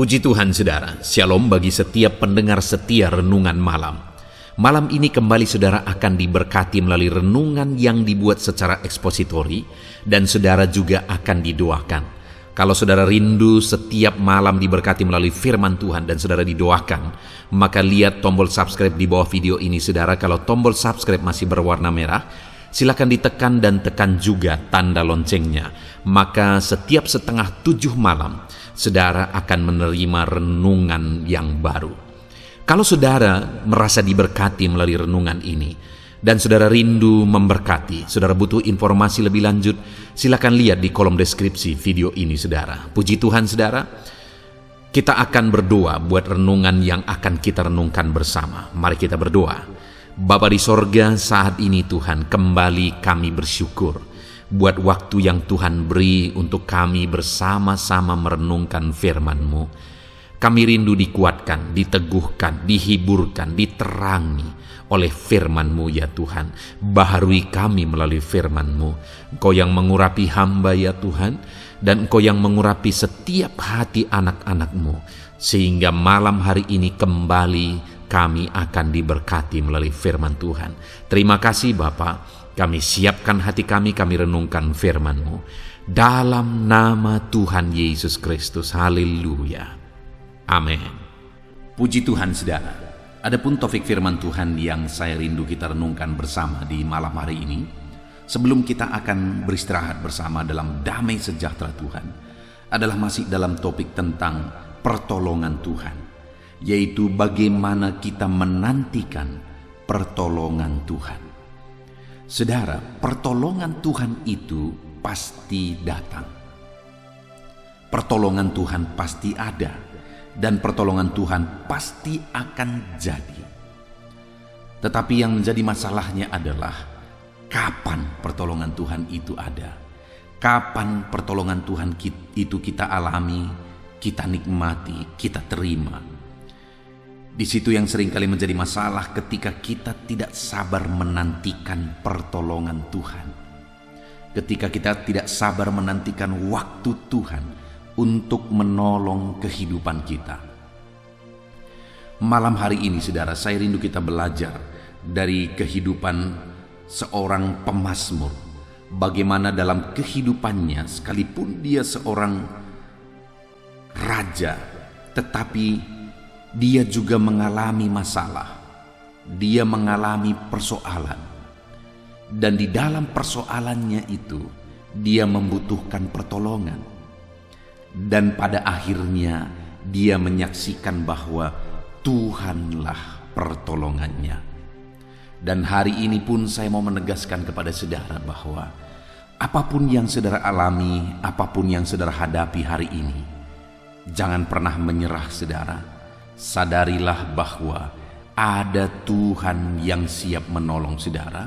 Puji Tuhan saudara, shalom bagi setiap pendengar setia renungan malam. Malam ini kembali saudara akan diberkati melalui renungan yang dibuat secara ekspositori dan saudara juga akan didoakan. Kalau saudara rindu setiap malam diberkati melalui firman Tuhan dan saudara didoakan, maka lihat tombol subscribe di bawah video ini saudara. Kalau tombol subscribe masih berwarna merah, silakan ditekan dan tekan juga tanda loncengnya. Maka setiap 6:30 malam, saudara akan menerima renungan yang baru. Kalau saudara merasa diberkati melalui renungan ini, dan saudara rindu memberkati, saudara butuh informasi lebih lanjut, silakan lihat di kolom deskripsi video ini saudara. Puji Tuhan saudara, kita akan berdoa buat renungan yang akan kita renungkan bersama. Mari kita berdoa. Bapa di sorga, saat ini Tuhan kembali kami bersyukur buat waktu yang Tuhan beri untuk kami bersama-sama merenungkan firman-Mu. Kami rindu dikuatkan, diteguhkan, dihiburkan, diterangi oleh firman-Mu ya Tuhan. Baharui kami melalui firman-Mu. Engkau yang mengurapi hamba ya Tuhan, dan Engkau yang mengurapi setiap hati anak-anak-Mu, sehingga malam hari ini kembali kami akan diberkati melalui firman Tuhan. Terima kasih Bapa. Kami siapkan hati kami renungkan firman-Mu. Dalam nama Tuhan Yesus Kristus. Haleluya. Amin. Puji Tuhan saudara. Adapun topik firman Tuhan yang saya rindu kita renungkan bersama di malam hari ini, sebelum kita akan beristirahat bersama dalam damai sejahtera Tuhan, adalah masih dalam topik tentang pertolongan Tuhan, yaitu bagaimana kita menantikan pertolongan Tuhan. Saudara, pertolongan Tuhan itu pasti datang. Pertolongan Tuhan pasti ada, dan pertolongan Tuhan pasti akan jadi. Tetapi yang menjadi masalahnya adalah kapan pertolongan Tuhan itu ada. Kapan pertolongan Tuhan itu kita alami, kita nikmati, kita terima. Di situ yang seringkali menjadi masalah ketika kita tidak sabar menantikan pertolongan Tuhan. Ketika kita tidak sabar menantikan waktu Tuhan untuk menolong kehidupan kita. Malam hari ini saudara, saya rindu kita belajar dari kehidupan seorang pemazmur. Bagaimana dalam kehidupannya, sekalipun dia seorang raja, tetapi dia juga mengalami masalah, dia mengalami persoalan, dan di dalam persoalannya itu dia membutuhkan pertolongan, dan pada akhirnya dia menyaksikan bahwa Tuhanlah pertolongannya. Dan hari ini pun saya mau menegaskan kepada saudara bahwa apapun yang saudara alami, apapun yang saudara hadapi hari ini, jangan pernah menyerah saudara. Sadarilah bahwa ada Tuhan yang siap menolong saudara.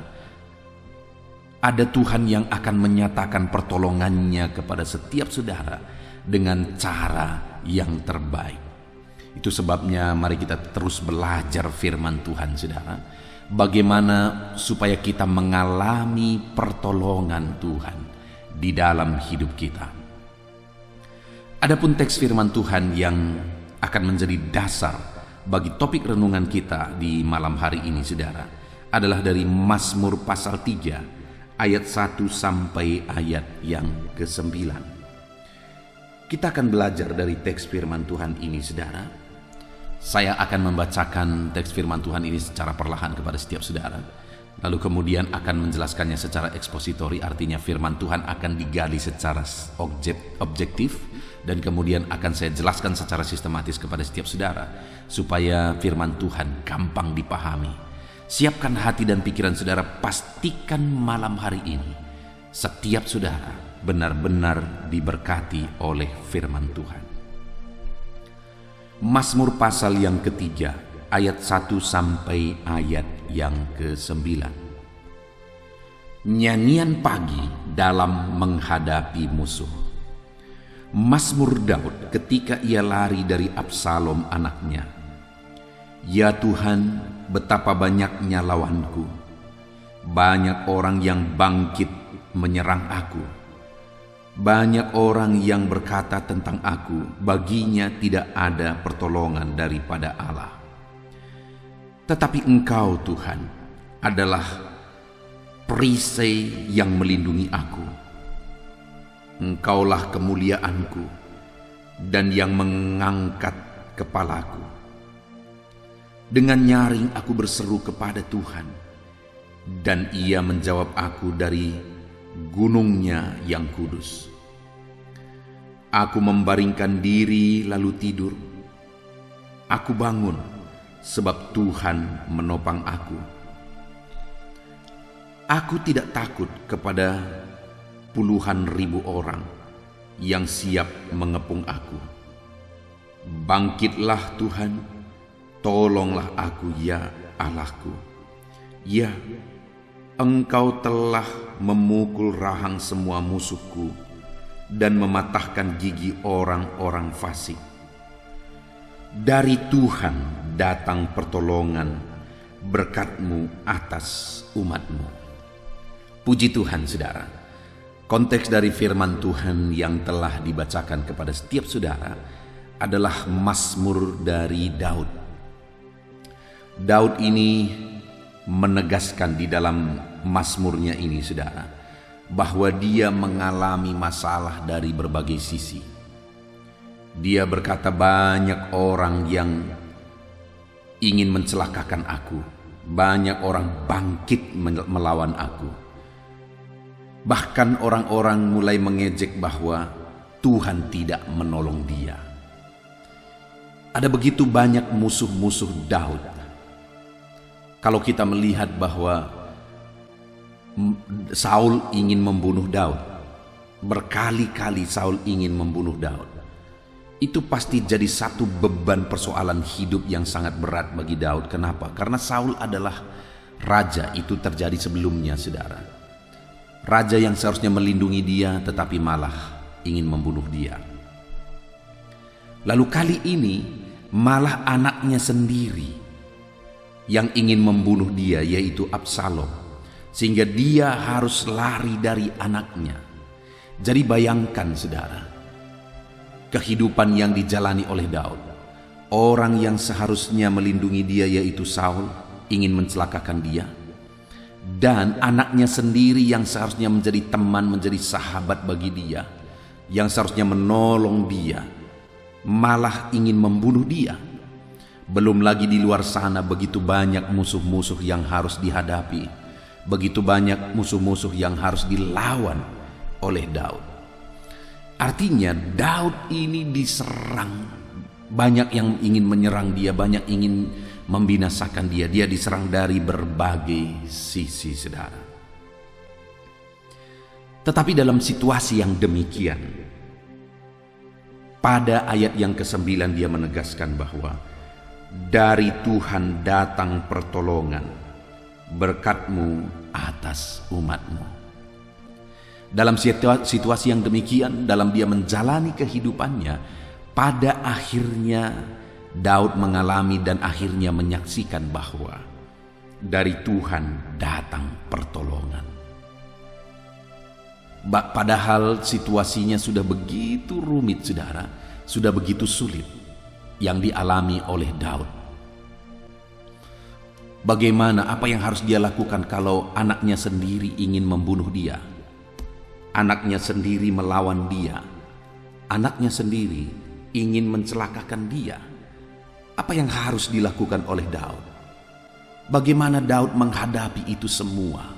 Ada Tuhan yang akan menyatakan pertolongannya kepada setiap saudara dengan cara yang terbaik. Itu sebabnya mari kita terus belajar firman Tuhan saudara. Bagaimana supaya kita mengalami pertolongan Tuhan di dalam hidup kita. Adapun teks firman Tuhan yang akan menjadi dasar bagi topik renungan kita di malam hari ini saudara, adalah dari Mazmur pasal 3 ayat 1 sampai ayat yang ke-9. Kita akan belajar dari teks firman Tuhan ini saudara. Saya akan membacakan teks firman Tuhan ini secara perlahan kepada setiap saudara, lalu kemudian akan menjelaskannya secara ekspositori, artinya firman Tuhan akan digali secara objektif, dan kemudian akan saya jelaskan secara sistematis kepada setiap saudara, supaya firman Tuhan gampang dipahami. Siapkan hati dan pikiran saudara, pastikan malam hari ini setiap saudara benar-benar diberkati oleh firman Tuhan. Mazmur pasal yang ketiga, ayat 1 sampai ayat yang ke-9. Nyanyian pagi dalam menghadapi musuh. Mazmur Daud ketika ia lari dari Absalom anaknya. Ya Tuhan, betapa banyaknya lawanku. Banyak orang yang bangkit menyerang aku. Banyak orang yang berkata tentang aku, baginya tidak ada pertolongan daripada Allah. Tetapi Engkau, Tuhan, adalah perisai yang melindungi aku. Engkaulah kemuliaanku dan yang mengangkat kepalaku. Dengan nyaring aku berseru kepada Tuhan, dan Ia menjawab aku dari gunungnya yang kudus. Aku membaringkan diri lalu tidur. Aku bangun sebab Tuhan menopang aku. Aku tidak takut kepada puluhan ribu orang yang siap mengepung aku. Bangkitlah Tuhan, tolonglah aku ya Allahku. Ya, Engkau telah memukul rahang semua musuhku dan mematahkan gigi orang-orang fasik. Dari Tuhan datang pertolongan, berkat-Mu atas umat-Mu. Puji Tuhan, saudara. Konteks dari firman Tuhan yang telah dibacakan kepada setiap saudara adalah Mazmur dari Daud. Daud ini menegaskan di dalam Mazmurnya ini, saudara, bahwa dia mengalami masalah dari berbagai sisi. Dia berkata, banyak orang yang ingin mencelakakan aku, banyak orang bangkit melawan aku. Bahkan orang-orang mulai mengejek bahwa Tuhan tidak menolong dia. Ada begitu banyak musuh-musuh Daud. Kalau kita melihat bahwa Saul ingin membunuh Daud, berkali-kali Saul ingin membunuh Daud, itu pasti jadi satu beban persoalan hidup yang sangat berat bagi Daud. Kenapa? Karena Saul adalah raja, itu terjadi sebelumnya, saudara. Raja yang seharusnya melindungi dia, tetapi malah ingin membunuh dia. Lalu kali ini malah anaknya sendiri yang ingin membunuh dia, yaitu Absalom, sehingga dia harus lari dari anaknya. Jadi bayangkan, saudara, kehidupan yang dijalani oleh Daud. Orang yang seharusnya melindungi dia, yaitu Saul, ingin mencelakakan dia, dan anaknya sendiri yang seharusnya menjadi teman, menjadi sahabat bagi dia, yang seharusnya menolong dia, malah ingin membunuh dia. Belum lagi di luar sana begitu banyak musuh-musuh yang harus dihadapi, begitu banyak musuh-musuh yang harus dilawan oleh Daud. Artinya Daud ini diserang, banyak yang ingin menyerang dia, banyak ingin membinasakan dia. Dia diserang dari berbagai sisi, saudara. Tetapi dalam situasi yang demikian, pada ayat yang ke-9 dia menegaskan bahwa dari Tuhan datang pertolongan, berkat-Mu atas umat-Mu. Dalam situasi yang demikian, dalam dia menjalani kehidupannya, pada akhirnya Daud mengalami dan akhirnya menyaksikan bahwa dari Tuhan datang pertolongan. Padahal situasinya sudah begitu rumit, saudara, sudah begitu sulit yang dialami oleh Daud. Bagaimana, apa yang harus dia lakukan kalau anaknya sendiri ingin membunuh dia? Anaknya sendiri melawan dia. Anaknya sendiri ingin mencelakakan dia. Apa yang harus dilakukan oleh Daud? Bagaimana Daud menghadapi itu semua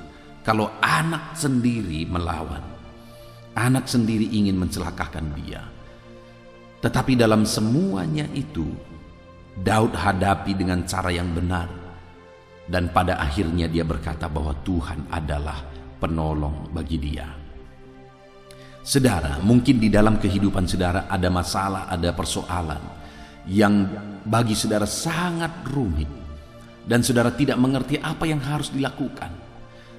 kalau anak sendiri melawan? Anak sendiri ingin mencelakakan dia. Tetapi dalam semuanya itu, Daud hadapi dengan cara yang benar. Dan pada akhirnya dia berkata bahwa Tuhan adalah penolong bagi dia. Saudara, mungkin di dalam kehidupan saudara ada masalah, ada persoalan yang bagi saudara sangat rumit. Dan saudara tidak mengerti apa yang harus dilakukan.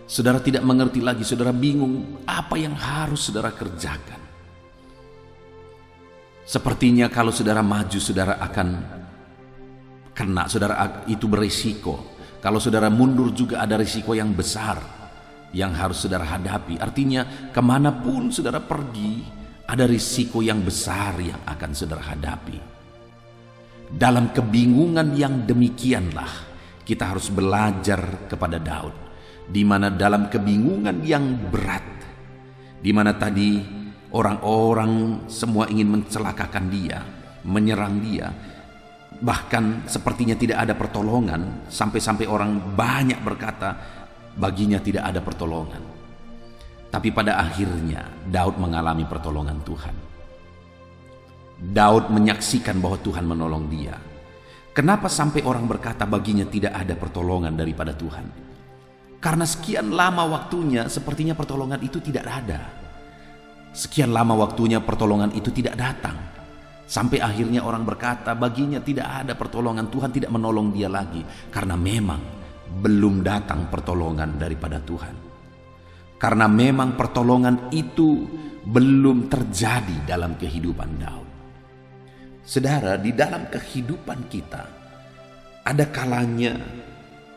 Saudara tidak mengerti lagi, saudara bingung apa yang harus saudara kerjakan. Sepertinya kalau saudara maju, saudara akan kena, saudara itu berisiko. Kalau saudara mundur juga ada risiko yang besar yang harus saudara hadapi. Artinya kemanapun saudara pergi, ada risiko yang besar yang akan saudara hadapi. Dalam kebingungan yang demikianlah kita harus belajar kepada Daud, di mana dalam kebingungan yang berat, di mana tadi orang-orang semua ingin mencelakakan dia, menyerang dia, bahkan sepertinya tidak ada pertolongan, sampai-sampai orang banyak berkata baginya tidak ada pertolongan. Tapi pada akhirnya Daud mengalami pertolongan Tuhan. Daud menyaksikan bahwa Tuhan menolong dia. Kenapa sampai orang berkata baginya tidak ada pertolongan daripada Tuhan? Karena sekian lama waktunya sepertinya pertolongan itu tidak ada. Sekian lama waktunya pertolongan itu tidak datang. Sampai akhirnya orang berkata baginya tidak ada pertolongan, Tuhan tidak menolong dia lagi. Karena memang belum datang pertolongan daripada Tuhan. Karena memang pertolongan itu belum terjadi dalam kehidupan Daud. Saudara, di dalam kehidupan kita ada kalanya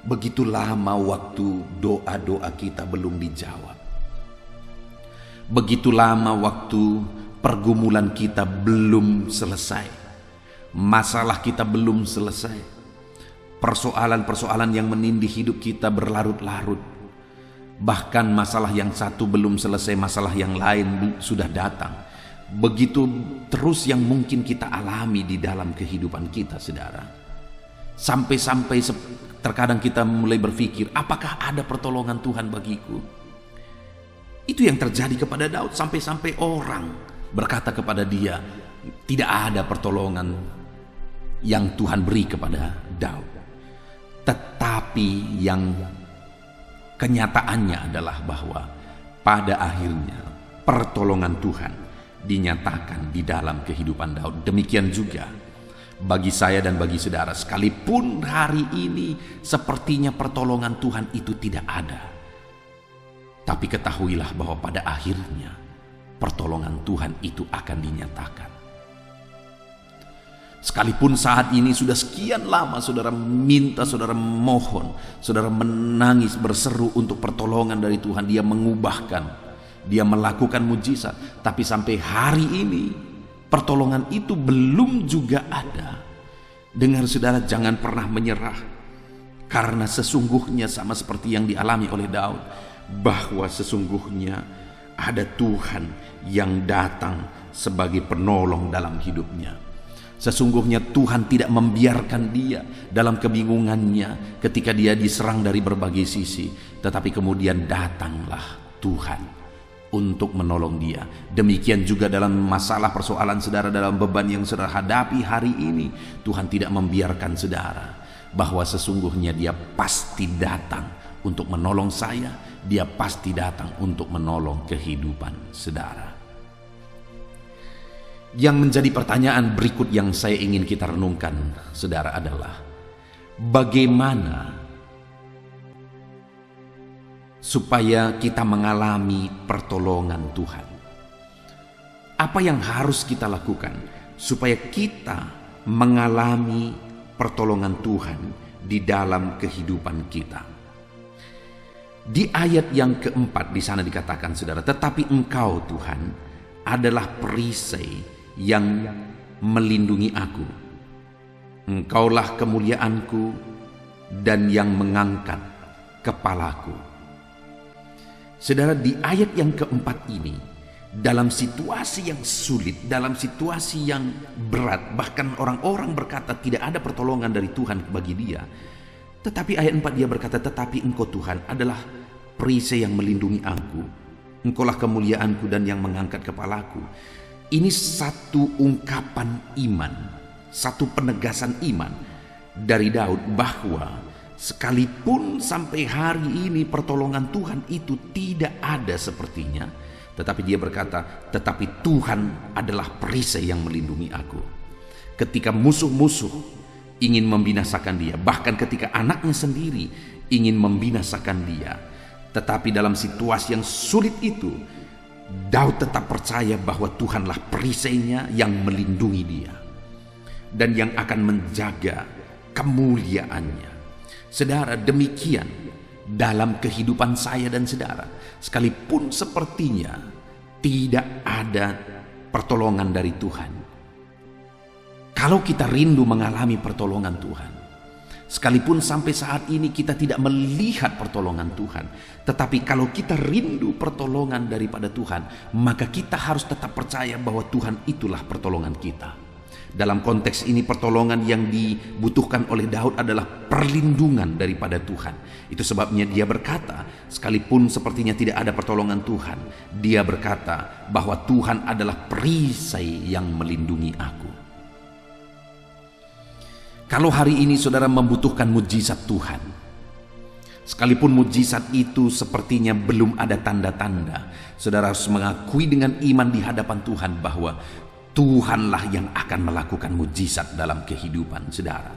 begitu lama waktu doa-doa kita belum dijawab. Begitu lama waktu pergumulan kita belum selesai. Masalah kita belum selesai. Persoalan-persoalan yang menindih hidup kita berlarut-larut. Bahkan masalah yang satu belum selesai, masalah yang lain sudah datang. Begitu terus yang mungkin kita alami di dalam kehidupan kita, saudara. Sampai-sampai terkadang kita mulai berpikir, apakah ada pertolongan Tuhan bagiku? Itu yang terjadi kepada Daud, sampai-sampai orang berkata kepada dia, tidak ada pertolongan yang Tuhan beri kepada Daud. Tetapi yang kenyataannya adalah bahwa pada akhirnya pertolongan Tuhan dinyatakan di dalam kehidupan Daud. Demikian juga bagi saya dan bagi saudara, sekalipun hari ini sepertinya pertolongan Tuhan itu tidak ada, tapi ketahuilah bahwa pada akhirnya pertolongan Tuhan itu akan dinyatakan. Sekalipun saat ini sudah sekian lama saudara minta, saudara mohon, saudara menangis berseru untuk pertolongan dari Tuhan, dia mengubahkan, dia melakukan mujizat, tapi sampai hari ini pertolongan itu belum juga ada. Dengar saudara, jangan pernah menyerah, karena sesungguhnya sama seperti yang dialami oleh Daud, bahwa sesungguhnya ada Tuhan yang datang sebagai penolong dalam hidupnya. Sesungguhnya Tuhan tidak membiarkan dia dalam kebingungannya ketika dia diserang dari berbagai sisi, tetapi kemudian datanglah Tuhan untuk menolong dia. Demikian juga dalam masalah persoalan saudara, dalam beban yang saudara hadapi hari ini, Tuhan tidak membiarkan saudara, bahwa sesungguhnya dia pasti datang untuk menolong saya, dia pasti datang untuk menolong kehidupan saudara. Yang menjadi pertanyaan berikut yang saya ingin kita renungkan, saudara, adalah bagaimana supaya kita mengalami pertolongan Tuhan? Apa yang harus kita lakukan supaya kita mengalami pertolongan Tuhan di dalam kehidupan kita? Di ayat yang keempat di sana dikatakan, saudara, tetapi Engkau Tuhan adalah perisai yang melindungi aku. Engkaulah kemuliaanku dan yang mengangkat kepalaku. Saudara, di ayat yang keempat ini, dalam situasi yang sulit, dalam situasi yang berat, bahkan orang-orang berkata tidak ada pertolongan dari Tuhan bagi dia, tetapi ayat 4 dia berkata, tetapi Engkau Tuhan adalah perisai yang melindungi aku. Engkaulah kemuliaanku dan yang mengangkat kepalaku. Ini satu ungkapan iman, satu penegasan iman dari Daud, bahwa sekalipun sampai hari ini pertolongan Tuhan itu tidak ada sepertinya, tetapi dia berkata, tetapi Tuhan adalah perisai yang melindungi aku. Ketika musuh-musuh ingin membinasakan dia, bahkan ketika anaknya sendiri ingin membinasakan dia, tetapi dalam situasi yang sulit itu, Daud tetap percaya bahwa Tuhanlah perisainya yang melindungi dia dan yang akan menjaga kemuliaannya. Saudara, demikian dalam kehidupan saya dan saudara. Sekalipun sepertinya tidak ada pertolongan dari Tuhan. Kalau kita rindu mengalami pertolongan Tuhan, sekalipun sampai saat ini kita tidak melihat pertolongan Tuhan, tetapi kalau kita rindu pertolongan daripada Tuhan, maka kita harus tetap percaya bahwa Tuhan itulah pertolongan kita. Dalam konteks ini pertolongan yang dibutuhkan oleh Daud adalah perlindungan daripada Tuhan. Itu sebabnya dia berkata, sekalipun sepertinya tidak ada pertolongan Tuhan, dia berkata bahwa Tuhan adalah perisai yang melindungi aku. Kalau hari ini saudara membutuhkan mujizat Tuhan, sekalipun mujizat itu sepertinya belum ada tanda-tanda, saudara harus mengakui dengan iman di hadapan Tuhan bahwa Tuhanlah yang akan melakukan mujizat dalam kehidupan saudara.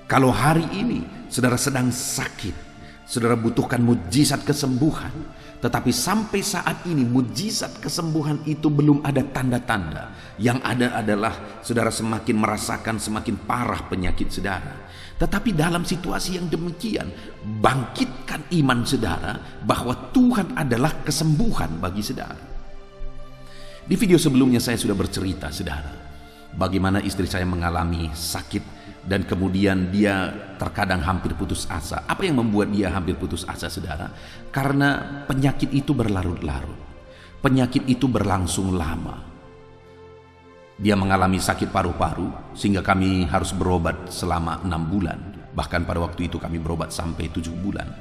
Kalau hari ini saudara sedang sakit, saudara butuhkan mujizat kesembuhan, tetapi sampai saat ini mujizat kesembuhan itu belum ada tanda-tanda. Yang ada adalah saudara semakin merasakan semakin parah penyakit saudara. Tetapi dalam situasi yang demikian, bangkitkan iman saudara bahwa Tuhan adalah kesembuhan bagi saudara. Di video sebelumnya saya sudah bercerita saudara, bagaimana istri saya mengalami sakit dan kemudian dia terkadang hampir putus asa. Apa yang membuat dia hampir putus asa saudara? Karena penyakit itu berlarut-larut. Penyakit itu berlangsung lama. Dia mengalami sakit paru-paru sehingga kami harus berobat selama 6 bulan. Bahkan pada waktu itu kami berobat sampai 7 bulan.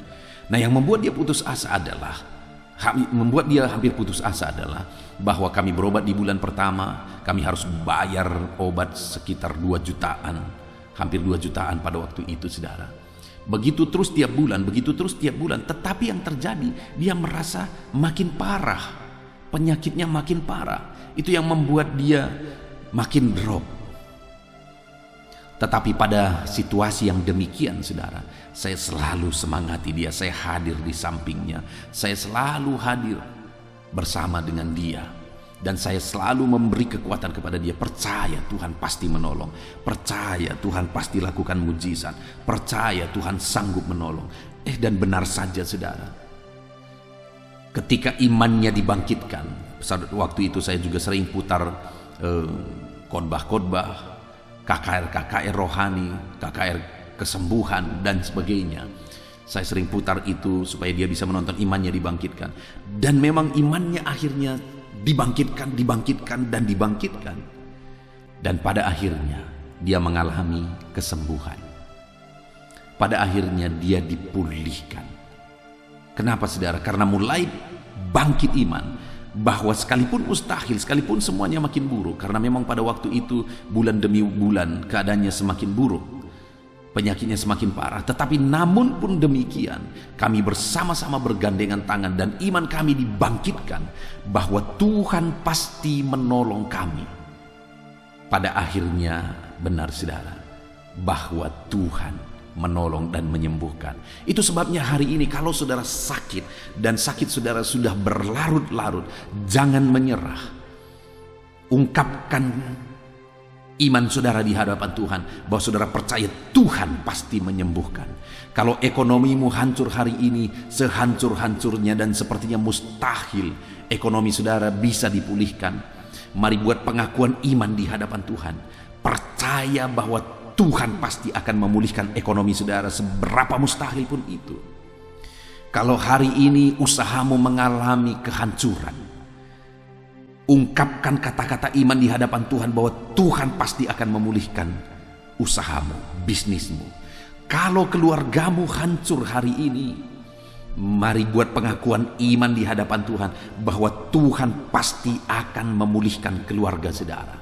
Nah, yang membuat dia putus asa adalah hampir putus asa adalah bahwa kami berobat di bulan pertama, kami harus bayar obat sekitar 2 jutaan, hampir 2 jutaan pada waktu itu saudara. Begitu terus tiap bulan, tetapi yang terjadi dia merasa makin parah, penyakitnya makin parah. Itu yang membuat dia makin drop. Tetapi pada situasi yang demikian saudara, saya selalu semangati dia, saya hadir di sampingnya, saya selalu hadir bersama dengan dia, dan saya selalu memberi kekuatan kepada dia. Percaya Tuhan pasti menolong, percaya Tuhan pasti lakukan mujizat, percaya Tuhan sanggup menolong. Dan benar saja saudara, ketika imannya dibangkitkan, waktu itu saya juga sering putar khotbah-khotbah, KKR rohani, KKR kesembuhan dan sebagainya. Saya sering putar itu supaya dia bisa menonton, imannya dibangkitkan. Dan memang imannya akhirnya dibangkitkan. Dan pada akhirnya dia mengalami kesembuhan. Pada akhirnya dia dipulihkan. Kenapa saudara? Karena mulai bangkit iman bahwa sekalipun mustahil, sekalipun semuanya makin buruk, karena memang pada waktu itu bulan demi bulan keadaannya semakin buruk, penyakitnya semakin parah, tetapi namun pun demikian kami bersama-sama bergandengan tangan dan iman kami dibangkitkan bahwa Tuhan pasti menolong kami. Pada akhirnya benar saudara bahwa Tuhan menolong dan menyembuhkan. Itu sebabnya hari ini kalau saudara sakit dan sakit saudara sudah berlarut-larut, jangan menyerah. Ungkapkan iman saudara di hadapan Tuhan bahwa saudara percaya Tuhan pasti menyembuhkan. Kalau ekonomimu hancur hari ini, sehancur-hancurnya dan sepertinya mustahil ekonomi saudara bisa dipulihkan, mari buat pengakuan iman di hadapan Tuhan. Percaya bahwa Tuhan pasti akan memulihkan ekonomi saudara, seberapa mustahil pun itu. Kalau hari ini usahamu mengalami kehancuran, ungkapkan kata-kata iman di hadapan Tuhan bahwa Tuhan pasti akan memulihkan usahamu, bisnismu. Kalau keluargamu hancur hari ini, mari buat pengakuan iman di hadapan Tuhan bahwa Tuhan pasti akan memulihkan keluarga saudara.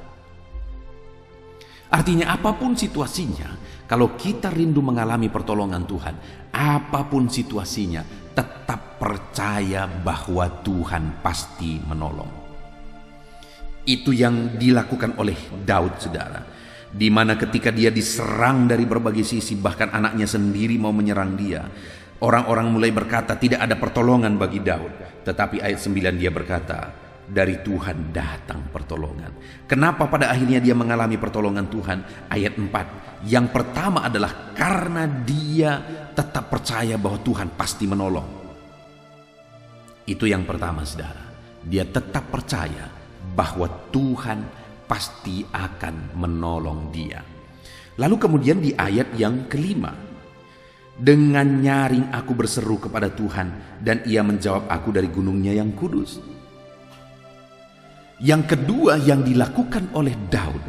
Artinya apapun situasinya, kalau kita rindu mengalami pertolongan Tuhan, apapun situasinya, tetap percaya bahwa Tuhan pasti menolong. Itu yang dilakukan oleh Daud saudara, di mana ketika dia diserang dari berbagai sisi, bahkan anaknya sendiri mau menyerang dia, orang-orang mulai berkata tidak ada pertolongan bagi Daud. Tetapi ayat 9 dia berkata, dari Tuhan datang pertolongan. Kenapa pada akhirnya dia mengalami pertolongan Tuhan? Ayat 4, yang pertama adalah karena dia tetap percaya bahwa Tuhan pasti menolong. Itu yang pertama, saudara. Dia tetap percaya bahwa Tuhan pasti akan menolong dia. Lalu kemudian di ayat yang kelima, dengan nyaring aku berseru kepada Tuhan, dan ia menjawab aku dari gunungnya yang kudus. Yang kedua yang dilakukan oleh Daud,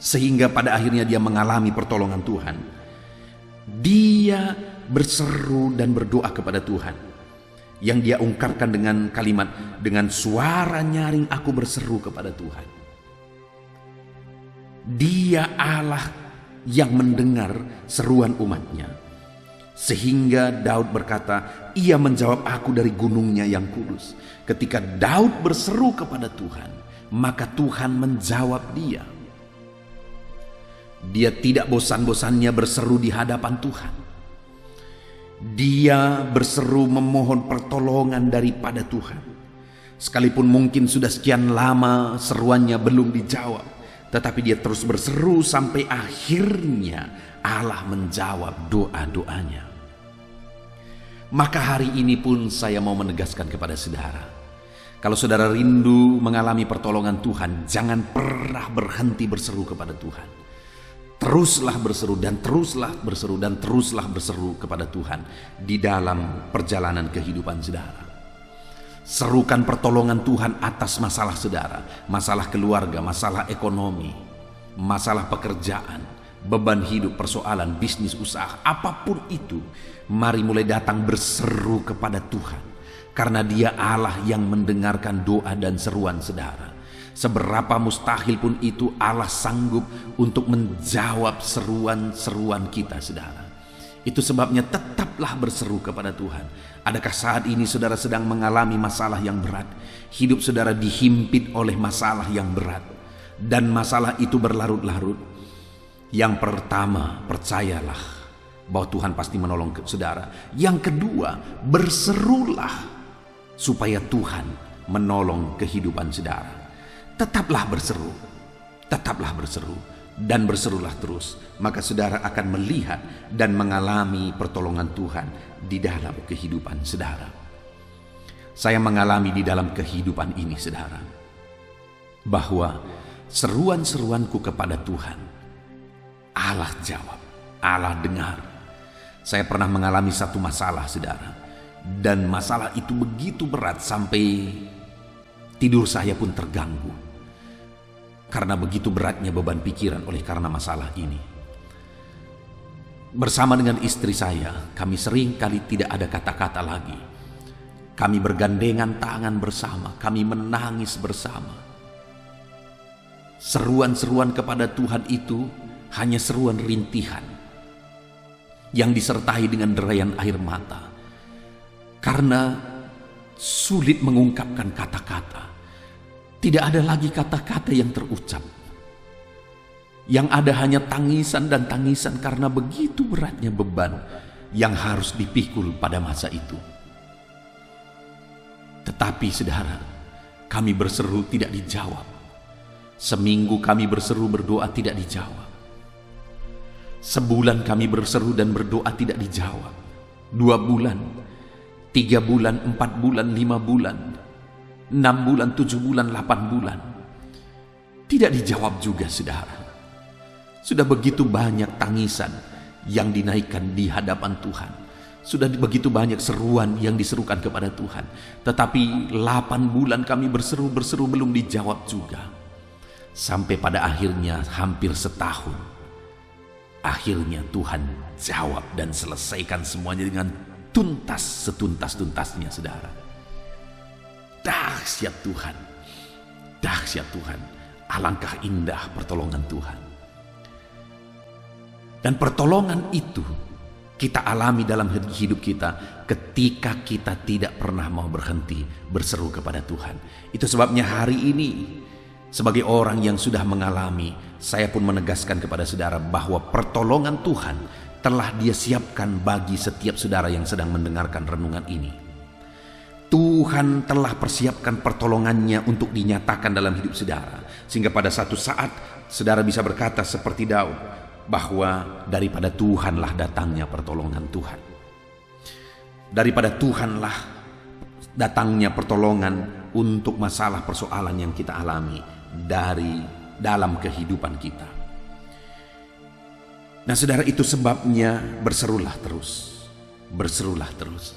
sehingga pada akhirnya dia mengalami pertolongan Tuhan, dia berseru dan berdoa kepada Tuhan. Yang dia ungkapkan dengan kalimat, dengan suara nyaring aku berseru kepada Tuhan. Dia Allah yang mendengar seruan umatnya. Sehingga Daud berkata, ia menjawab aku dari gunungnya yang kudus. Ketika Daud berseru kepada Tuhan, maka Tuhan menjawab dia. Dia tidak bosan-bosannya berseru di hadapan Tuhan. Dia berseru memohon pertolongan daripada Tuhan. Sekalipun mungkin sudah sekian lama seruannya belum dijawab, tetapi dia terus berseru sampai akhirnya Allah menjawab doa-doanya. Maka hari ini pun saya mau menegaskan kepada saudara, kalau saudara rindu mengalami pertolongan Tuhan, jangan pernah berhenti berseru kepada Tuhan. Teruslah berseru dan teruslah berseru dan teruslah berseru kepada Tuhan di dalam perjalanan kehidupan saudara. Serukan pertolongan Tuhan atas masalah saudara, masalah keluarga, masalah ekonomi, masalah pekerjaan, beban hidup, persoalan, bisnis, usaha, apapun itu. Mari mulai datang berseru kepada Tuhan, karena Dia Allah yang mendengarkan doa dan seruan saudara. Seberapa mustahil pun itu, Allah sanggup untuk menjawab seruan-seruan kita, saudara. Itu sebabnya tetaplah berseru kepada Tuhan. Adakah saat ini saudara sedang mengalami masalah yang berat? Hidup saudara dihimpit oleh masalah yang berat, dan masalah itu berlarut-larut. Yang pertama, percayalah bahwa Tuhan pasti menolong saudara. Yang kedua, berserulah supaya Tuhan menolong kehidupan saudara. Tetaplah berseru, dan berserulah terus. Maka saudara akan melihat dan mengalami pertolongan Tuhan di dalam kehidupan saudara. Saya mengalami di dalam kehidupan ini, saudara, bahwa seruan-seruanku kepada Tuhan, Allah jawab, Allah dengar. Saya pernah mengalami satu masalah, saudara, dan masalah itu begitu berat sampai tidur saya pun terganggu. Karena begitu beratnya beban pikiran oleh karena masalah ini. Bersama dengan istri saya, kami sering kali tidak ada kata-kata lagi. Kami bergandengan tangan bersama, kami menangis bersama. Seruan-seruan kepada Tuhan itu hanya seruan rintihan yang disertai dengan derayan air mata. Karena sulit mengungkapkan kata-kata. Tidak ada lagi kata-kata yang terucap. Yang ada hanya tangisan dan tangisan karena begitu beratnya beban yang harus dipikul pada masa itu. Tetapi saudara, kami berseru tidak dijawab. Seminggu kami berseru berdoa tidak dijawab. Sebulan kami berseru dan berdoa tidak dijawab. 2 bulan, 3 bulan, 4 bulan, 5 bulan, 6 bulan, 7 bulan, 8 bulan. Tidak dijawab juga, saudara. Sudah begitu banyak tangisan yang dinaikkan di hadapan Tuhan. Sudah begitu banyak seruan yang diserukan kepada Tuhan. Tetapi 8 bulan kami berseru belum dijawab juga. Sampai pada akhirnya hampir setahun. Akhirnya Tuhan jawab dan selesaikan semuanya dengan tuntas, setuntas-tuntasnya, saudara. Dahsyat Tuhan, dahsyat Tuhan, alangkah indah pertolongan Tuhan. Dan pertolongan itu kita alami dalam hidup kita ketika kita tidak pernah mau berhenti berseru kepada Tuhan. Itu sebabnya hari ini sebagai orang yang sudah mengalami, saya pun menegaskan kepada saudara bahwa pertolongan Tuhan telah Dia siapkan bagi setiap saudara yang sedang mendengarkan renungan ini. Tuhan telah persiapkan pertolongannya untuk dinyatakan dalam hidup saudara. Sehingga pada satu saat saudara bisa berkata seperti Daud, bahwa daripada Tuhanlah datangnya pertolongan Tuhan. Daripada Tuhanlah datangnya pertolongan untuk masalah persoalan yang kita alami dari dalam kehidupan kita. Nah saudara, itu sebabnya berserulah terus. Berserulah terus.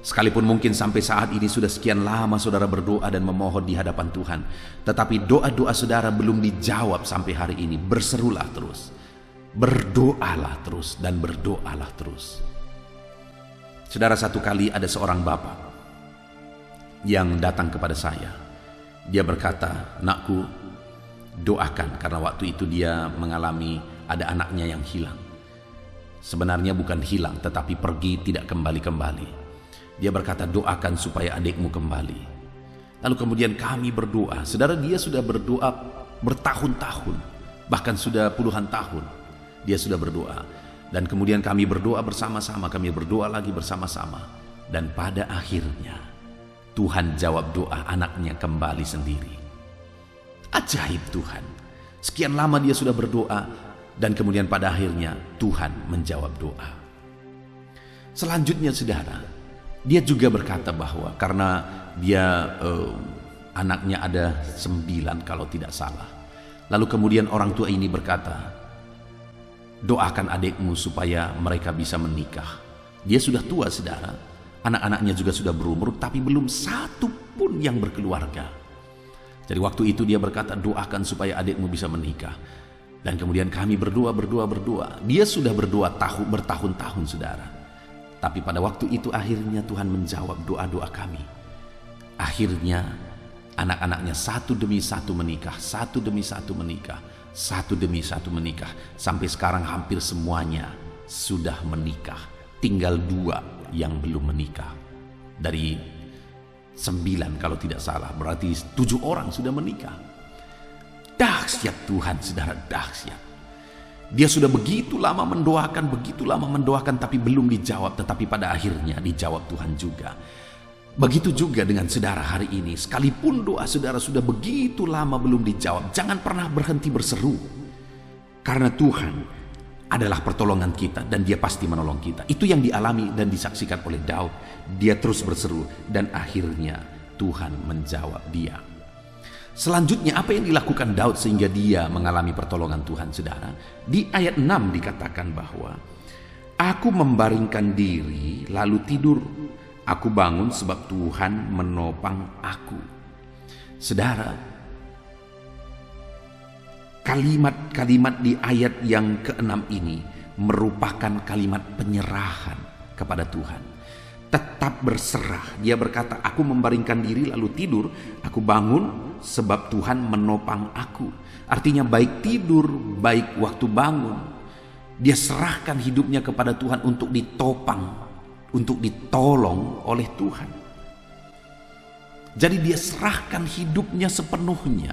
Sekalipun mungkin sampai saat ini sudah sekian lama saudara berdoa dan memohon di hadapan Tuhan, tetapi doa-doa saudara belum dijawab sampai hari ini. Berserulah terus, berdoalah terus, dan berdoalah terus. Saudara, satu kali ada seorang bapak yang datang kepada saya. Dia berkata, "Nakku, doakan," karena waktu itu dia mengalami ada anaknya yang hilang. Sebenarnya bukan hilang, tetapi pergi tidak kembali-kembali. Dia berkata, "Doakan supaya adikmu kembali." Lalu kemudian kami berdoa. Saudara, dia sudah berdoa bertahun-tahun, bahkan sudah puluhan tahun dia sudah berdoa. Dan kemudian kami berdoa bersama-sama, kami berdoa lagi bersama-sama. Dan pada akhirnya Tuhan jawab doa, anaknya kembali sendiri. Ajaib Tuhan. Sekian lama dia sudah berdoa, dan kemudian pada akhirnya Tuhan menjawab doa. Selanjutnya saudara, dia juga berkata bahwa karena dia anaknya ada 9 kalau tidak salah. Lalu kemudian orang tua ini berkata, "Doakan adikmu supaya mereka bisa menikah." Dia sudah tua saudara, anak-anaknya juga sudah berumur, tapi belum satu pun yang berkeluarga. Jadi waktu itu dia berkata, "Doakan supaya adikmu bisa menikah." Dan kemudian kami berdoa. Dia sudah berdoa bertahun-tahun saudara. Tapi pada waktu itu akhirnya Tuhan menjawab doa-doa kami. Akhirnya anak-anaknya satu demi satu menikah, satu demi satu menikah, satu demi satu menikah. Sampai sekarang hampir semuanya sudah menikah. Tinggal 2 yang belum menikah. Dari 9 kalau tidak salah, berarti 7 orang sudah menikah. Dahsyat Tuhan saudara, dahsyat. Dia sudah begitu lama mendoakan, tapi belum dijawab. Tetapi pada akhirnya dijawab Tuhan juga. Begitu juga dengan saudara hari ini. Sekalipun doa saudara sudah begitu lama belum dijawab, jangan pernah berhenti berseru. Karena Tuhan adalah pertolongan kita dan dia pasti menolong kita. Itu yang dialami dan disaksikan oleh Daud. Dia terus berseru dan akhirnya Tuhan menjawab dia. Selanjutnya apa yang dilakukan Daud sehingga dia mengalami pertolongan Tuhan saudara? Di ayat 6 dikatakan bahwa "Aku membaringkan diri lalu tidur. Aku bangun sebab Tuhan menopang aku." Saudara, kalimat-kalimat di ayat yang ke-6 ini merupakan kalimat penyerahan kepada Tuhan. Tetap berserah. Dia berkata, "Aku membaringkan diri lalu tidur, aku bangun sebab Tuhan menopang aku." Artinya baik tidur, baik waktu bangun, dia serahkan hidupnya kepada Tuhan untuk ditopang, untuk ditolong oleh Tuhan. Jadi dia serahkan hidupnya sepenuhnya,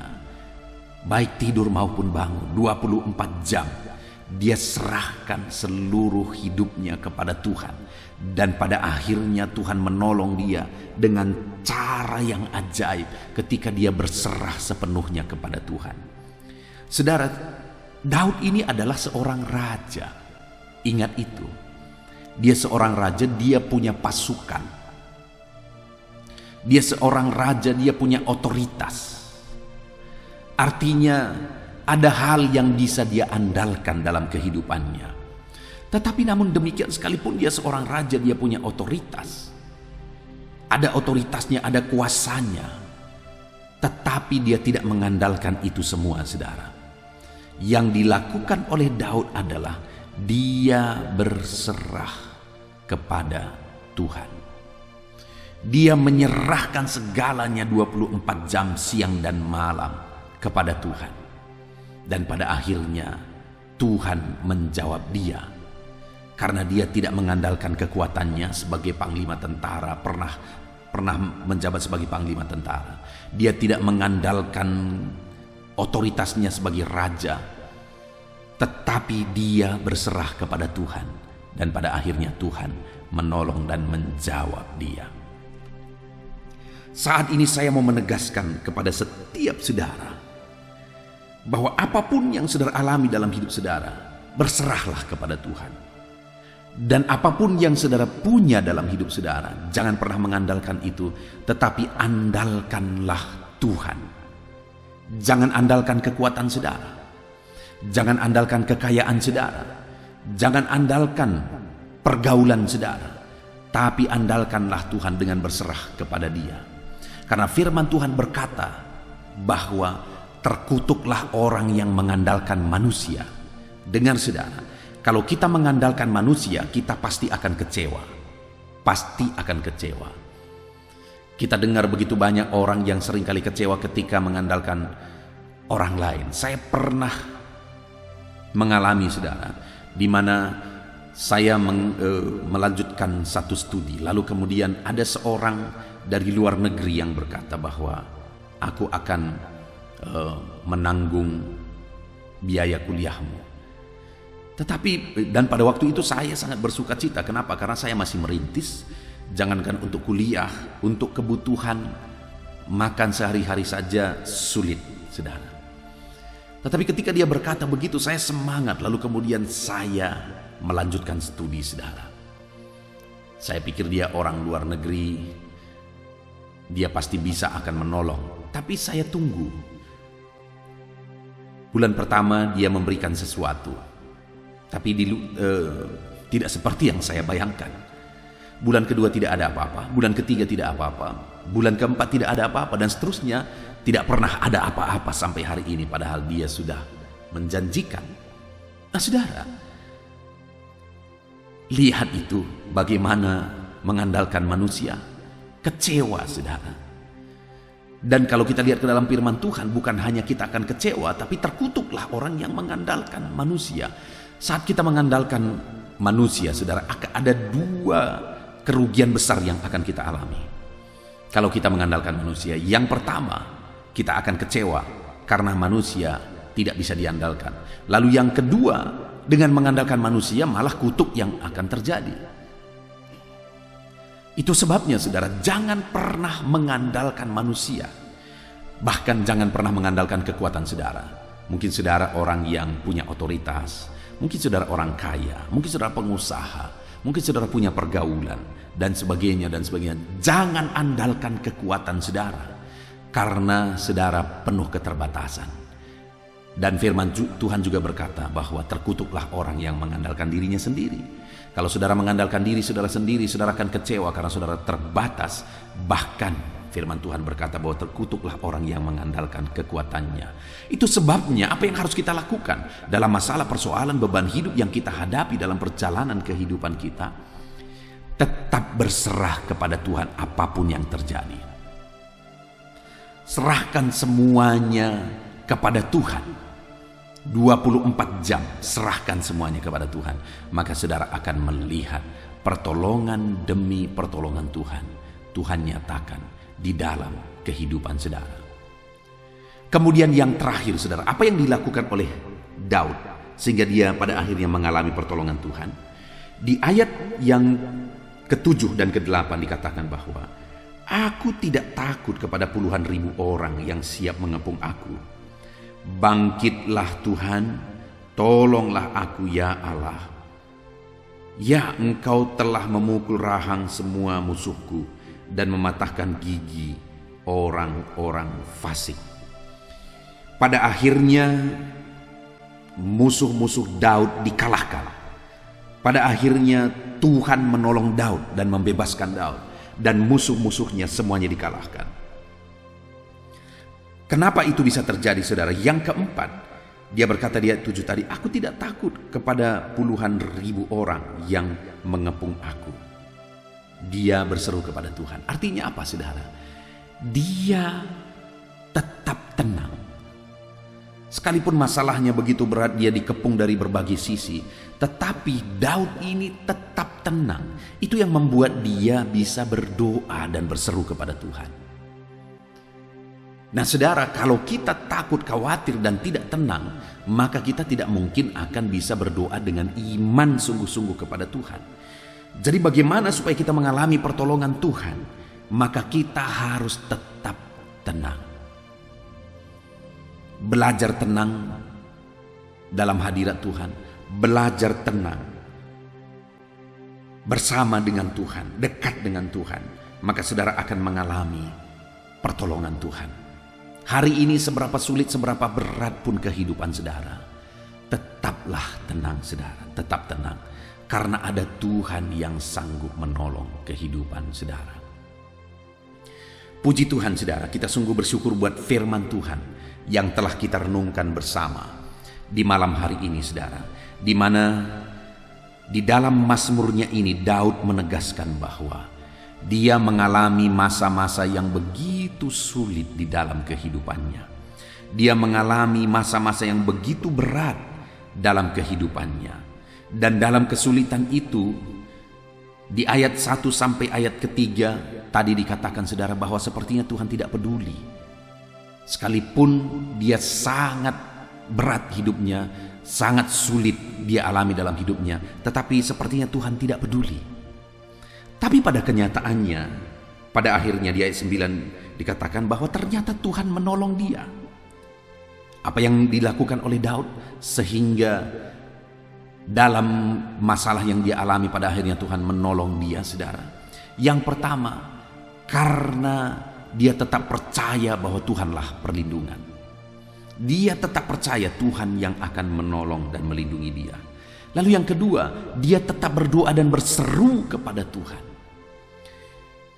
baik tidur maupun bangun, 24 jam. Dia serahkan seluruh hidupnya kepada Tuhan. Dan pada akhirnya Tuhan menolong dia dengan cara yang ajaib ketika dia berserah sepenuhnya kepada Tuhan. Saudara, Daud ini adalah seorang raja. Ingat itu. Dia seorang raja, dia punya pasukan. Dia seorang raja, dia punya otoritas. Artinya ada hal yang bisa dia andalkan dalam kehidupannya. Tetapi namun demikian, sekalipun dia seorang raja, dia punya otoritas. Ada otoritasnya, ada kuasanya. Tetapi dia tidak mengandalkan itu semua, saudara. Yang dilakukan oleh Daud adalah dia berserah kepada Tuhan. Dia menyerahkan segalanya 24 jam siang dan malam kepada Tuhan. Dan pada akhirnya Tuhan menjawab dia. Karena dia tidak mengandalkan kekuatannya sebagai panglima tentara, pernah menjabat sebagai panglima tentara. Dia tidak mengandalkan otoritasnya sebagai raja, tetapi dia berserah kepada Tuhan. Dan pada akhirnya Tuhan menolong dan menjawab dia. Saat ini saya mau menegaskan kepada setiap saudara bahwa apapun yang saudara alami dalam hidup saudara, berserahlah kepada Tuhan. Dan apapun yang saudara punya dalam hidup saudara, jangan pernah mengandalkan itu, tetapi andalkanlah Tuhan. Jangan andalkan kekuatan saudara, jangan andalkan kekayaan saudara, jangan andalkan pergaulan saudara, tapi andalkanlah Tuhan dengan berserah kepada Dia. Karena firman Tuhan berkata bahwa terkutuklah orang yang mengandalkan manusia. Dengar saudara, kalau kita mengandalkan manusia, kita pasti akan kecewa. Pasti akan kecewa. Kita dengar begitu banyak orang yang seringkali kecewa ketika mengandalkan orang lain. Saya pernah mengalami saudara, di mana saya melanjutkan satu studi. Lalu kemudian ada seorang dari luar negeri yang berkata bahwa aku akan menanggung biaya kuliahmu. Tetapi dan pada waktu itu saya sangat bersuka cita. Kenapa? Karena saya masih merintis. Jangankan untuk kuliah, untuk kebutuhan makan sehari-hari saja sulit, saudara. Tetapi ketika dia berkata begitu, saya semangat. Lalu kemudian saya melanjutkan studi, saudara. Saya pikir dia orang luar negeri, dia pasti bisa akan menolong. Tapi saya tunggu. Bulan pertama dia memberikan sesuatu, tapi tidak seperti yang saya bayangkan. Bulan kedua tidak ada apa-apa, bulan ketiga tidak apa-apa, bulan keempat tidak ada apa-apa, dan seterusnya tidak pernah ada apa-apa sampai hari ini, padahal dia sudah menjanjikan. Nah saudara, lihat itu bagaimana mengandalkan manusia, kecewa saudara. Dan kalau kita lihat ke dalam firman Tuhan, bukan hanya kita akan kecewa, tapi terkutuklah orang yang mengandalkan manusia. Saat kita mengandalkan manusia, saudara, akan ada dua kerugian besar yang akan kita alami. Kalau kita mengandalkan manusia, yang pertama, kita akan kecewa karena manusia tidak bisa diandalkan. Lalu yang kedua, dengan mengandalkan manusia malah kutuk yang akan terjadi. Itu sebabnya saudara, jangan pernah mengandalkan manusia. Bahkan jangan pernah mengandalkan kekuatan saudara. Mungkin saudara orang yang punya otoritas, mungkin saudara orang kaya, mungkin saudara pengusaha, mungkin saudara punya pergaulan, dan sebagainya, dan sebagainya. Jangan andalkan kekuatan saudara, karena saudara penuh keterbatasan. Dan firman Tuhan juga berkata bahwa terkutuklah orang yang mengandalkan dirinya sendiri. Kalau saudara mengandalkan diri saudara sendiri, saudara akan kecewa karena saudara terbatas. Bahkan firman Tuhan berkata bahwa terkutuklah orang yang mengandalkan kekuatannya. Itu sebabnya apa yang harus kita lakukan dalam masalah persoalan beban hidup yang kita hadapi dalam perjalanan kehidupan kita. Tetap berserah kepada Tuhan apapun yang terjadi. Serahkan semuanya kepada Tuhan. 24 jam serahkan semuanya kepada Tuhan. Maka saudara akan melihat pertolongan demi pertolongan Tuhan. Tuhan nyatakan di dalam kehidupan saudara. Kemudian yang terakhir saudara, apa yang dilakukan oleh Daud sehingga dia pada akhirnya mengalami pertolongan Tuhan? Di ayat yang ke-7 dan ke-8 dikatakan bahwa aku tidak takut kepada puluhan ribu orang yang siap mengepung aku. Bangkitlah Tuhan, tolonglah aku ya Allah. Ya, Engkau telah memukul rahang semua musuhku dan mematahkan gigi orang-orang fasik. Pada akhirnya musuh-musuh Daud dikalahkan. Pada akhirnya Tuhan menolong Daud dan membebaskan Daud, dan musuh-musuhnya semuanya dikalahkan. Kenapa itu bisa terjadi saudara? Yang keempat, dia berkata di ayat 7 tadi, aku tidak takut kepada puluhan ribu orang yang mengepung aku. Dia berseru kepada Tuhan. Artinya apa saudara? Dia tetap tenang. Sekalipun masalahnya begitu berat, dia dikepung dari berbagai sisi, tetapi Daud ini tetap tenang. Itu yang membuat dia bisa berdoa dan berseru kepada Tuhan. Nah saudara, kalau kita takut, khawatir, dan tidak tenang, maka kita tidak mungkin akan bisa berdoa dengan iman sungguh-sungguh kepada Tuhan. Jadi bagaimana supaya kita mengalami pertolongan Tuhan? Maka kita harus tetap tenang. Belajar tenang dalam hadirat Tuhan. belajar tenang bersama dengan Tuhan, dekat dengan Tuhan, maka saudara akan mengalami pertolongan Tuhan. Hari ini seberapa sulit, seberapa berat pun kehidupan saudara, tetaplah tenang saudara, tetap tenang. Karena ada Tuhan yang sanggup menolong kehidupan saudara. Puji Tuhan saudara, kita sungguh bersyukur buat firman Tuhan yang telah kita renungkan bersama di malam hari ini saudara. Di mana di dalam Mazmurnya ini Daud menegaskan bahwa dia mengalami masa-masa yang begitu sulit di dalam kehidupannya. Dia mengalami masa-masa yang begitu berat dalam kehidupannya. Dan dalam kesulitan itu, di ayat 1 sampai ayat ketiga, tadi dikatakan saudara bahwa sepertinya Tuhan tidak peduli. Sekalipun dia sangat berat hidupnya, sangat sulit dia alami dalam hidupnya, tetapi sepertinya Tuhan tidak peduli. Tapi pada kenyataannya, pada akhirnya di ayat 9 dikatakan bahwa ternyata Tuhan menolong dia. Apa yang dilakukan oleh Daud sehingga dalam masalah yang dia alami pada akhirnya Tuhan menolong dia saudara. Yang pertama, karena dia tetap percaya bahwa Tuhanlah perlindungan. Dia tetap percaya Tuhan yang akan menolong dan melindungi dia. Lalu yang kedua, dia tetap berdoa dan berseru kepada Tuhan.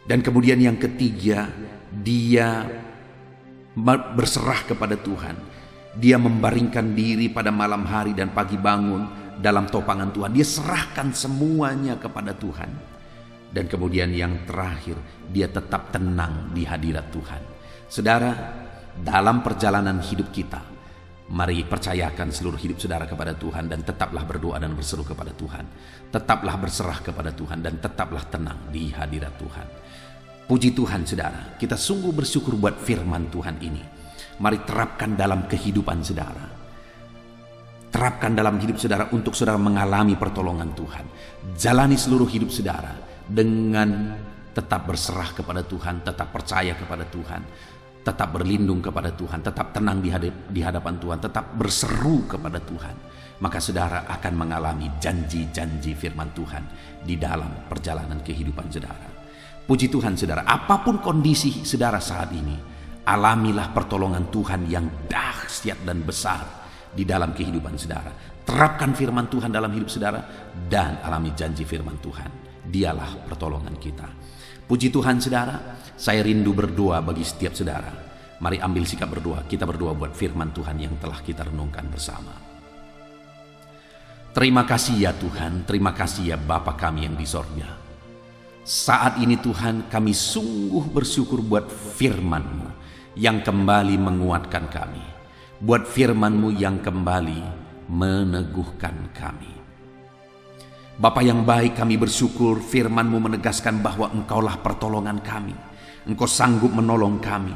Dan kemudian yang ketiga, dia berserah kepada Tuhan. Dia membaringkan diri pada malam hari dan pagi bangun dalam topangan Tuhan. Dia serahkan semuanya kepada Tuhan. Dan kemudian yang terakhir, dia tetap tenang di hadirat Tuhan. Saudara, dalam perjalanan hidup kita, mari percayakan seluruh hidup saudara kepada Tuhan dan tetaplah berdoa dan berseru kepada Tuhan. Tetaplah berserah kepada Tuhan dan tetaplah tenang di hadirat Tuhan. Puji Tuhan saudara, kita sungguh bersyukur buat firman Tuhan ini. Mari terapkan dalam kehidupan saudara. Terapkan dalam hidup saudara untuk saudara mengalami pertolongan Tuhan. Jalani seluruh hidup saudara dengan tetap berserah kepada Tuhan, tetap percaya kepada Tuhan, tetap berlindung kepada Tuhan, tetap tenang di hadapan Tuhan, tetap berseru kepada Tuhan. Maka saudara akan mengalami janji-janji firman Tuhan di dalam perjalanan kehidupan saudara. Puji Tuhan saudara, apapun kondisi saudara saat ini, alamilah pertolongan Tuhan yang dahsyat dan besar di dalam kehidupan saudara. Terapkan firman Tuhan dalam hidup saudara dan alami janji firman Tuhan. Dialah pertolongan kita. Puji Tuhan saudara, saya rindu berdoa bagi setiap saudara. Mari ambil sikap berdoa. Kita berdoa buat firman Tuhan yang telah kita renungkan bersama. Terima kasih ya Tuhan, terima kasih ya Bapa kami yang di sorga. Saat ini Tuhan, kami sungguh bersyukur buat firman-Mu yang kembali menguatkan kami. Buat firman-Mu yang kembali meneguhkan kami. Bapa yang baik, kami bersyukur firman-Mu menegaskan bahwa Engkaulah pertolongan kami. Engkau sanggup menolong kami.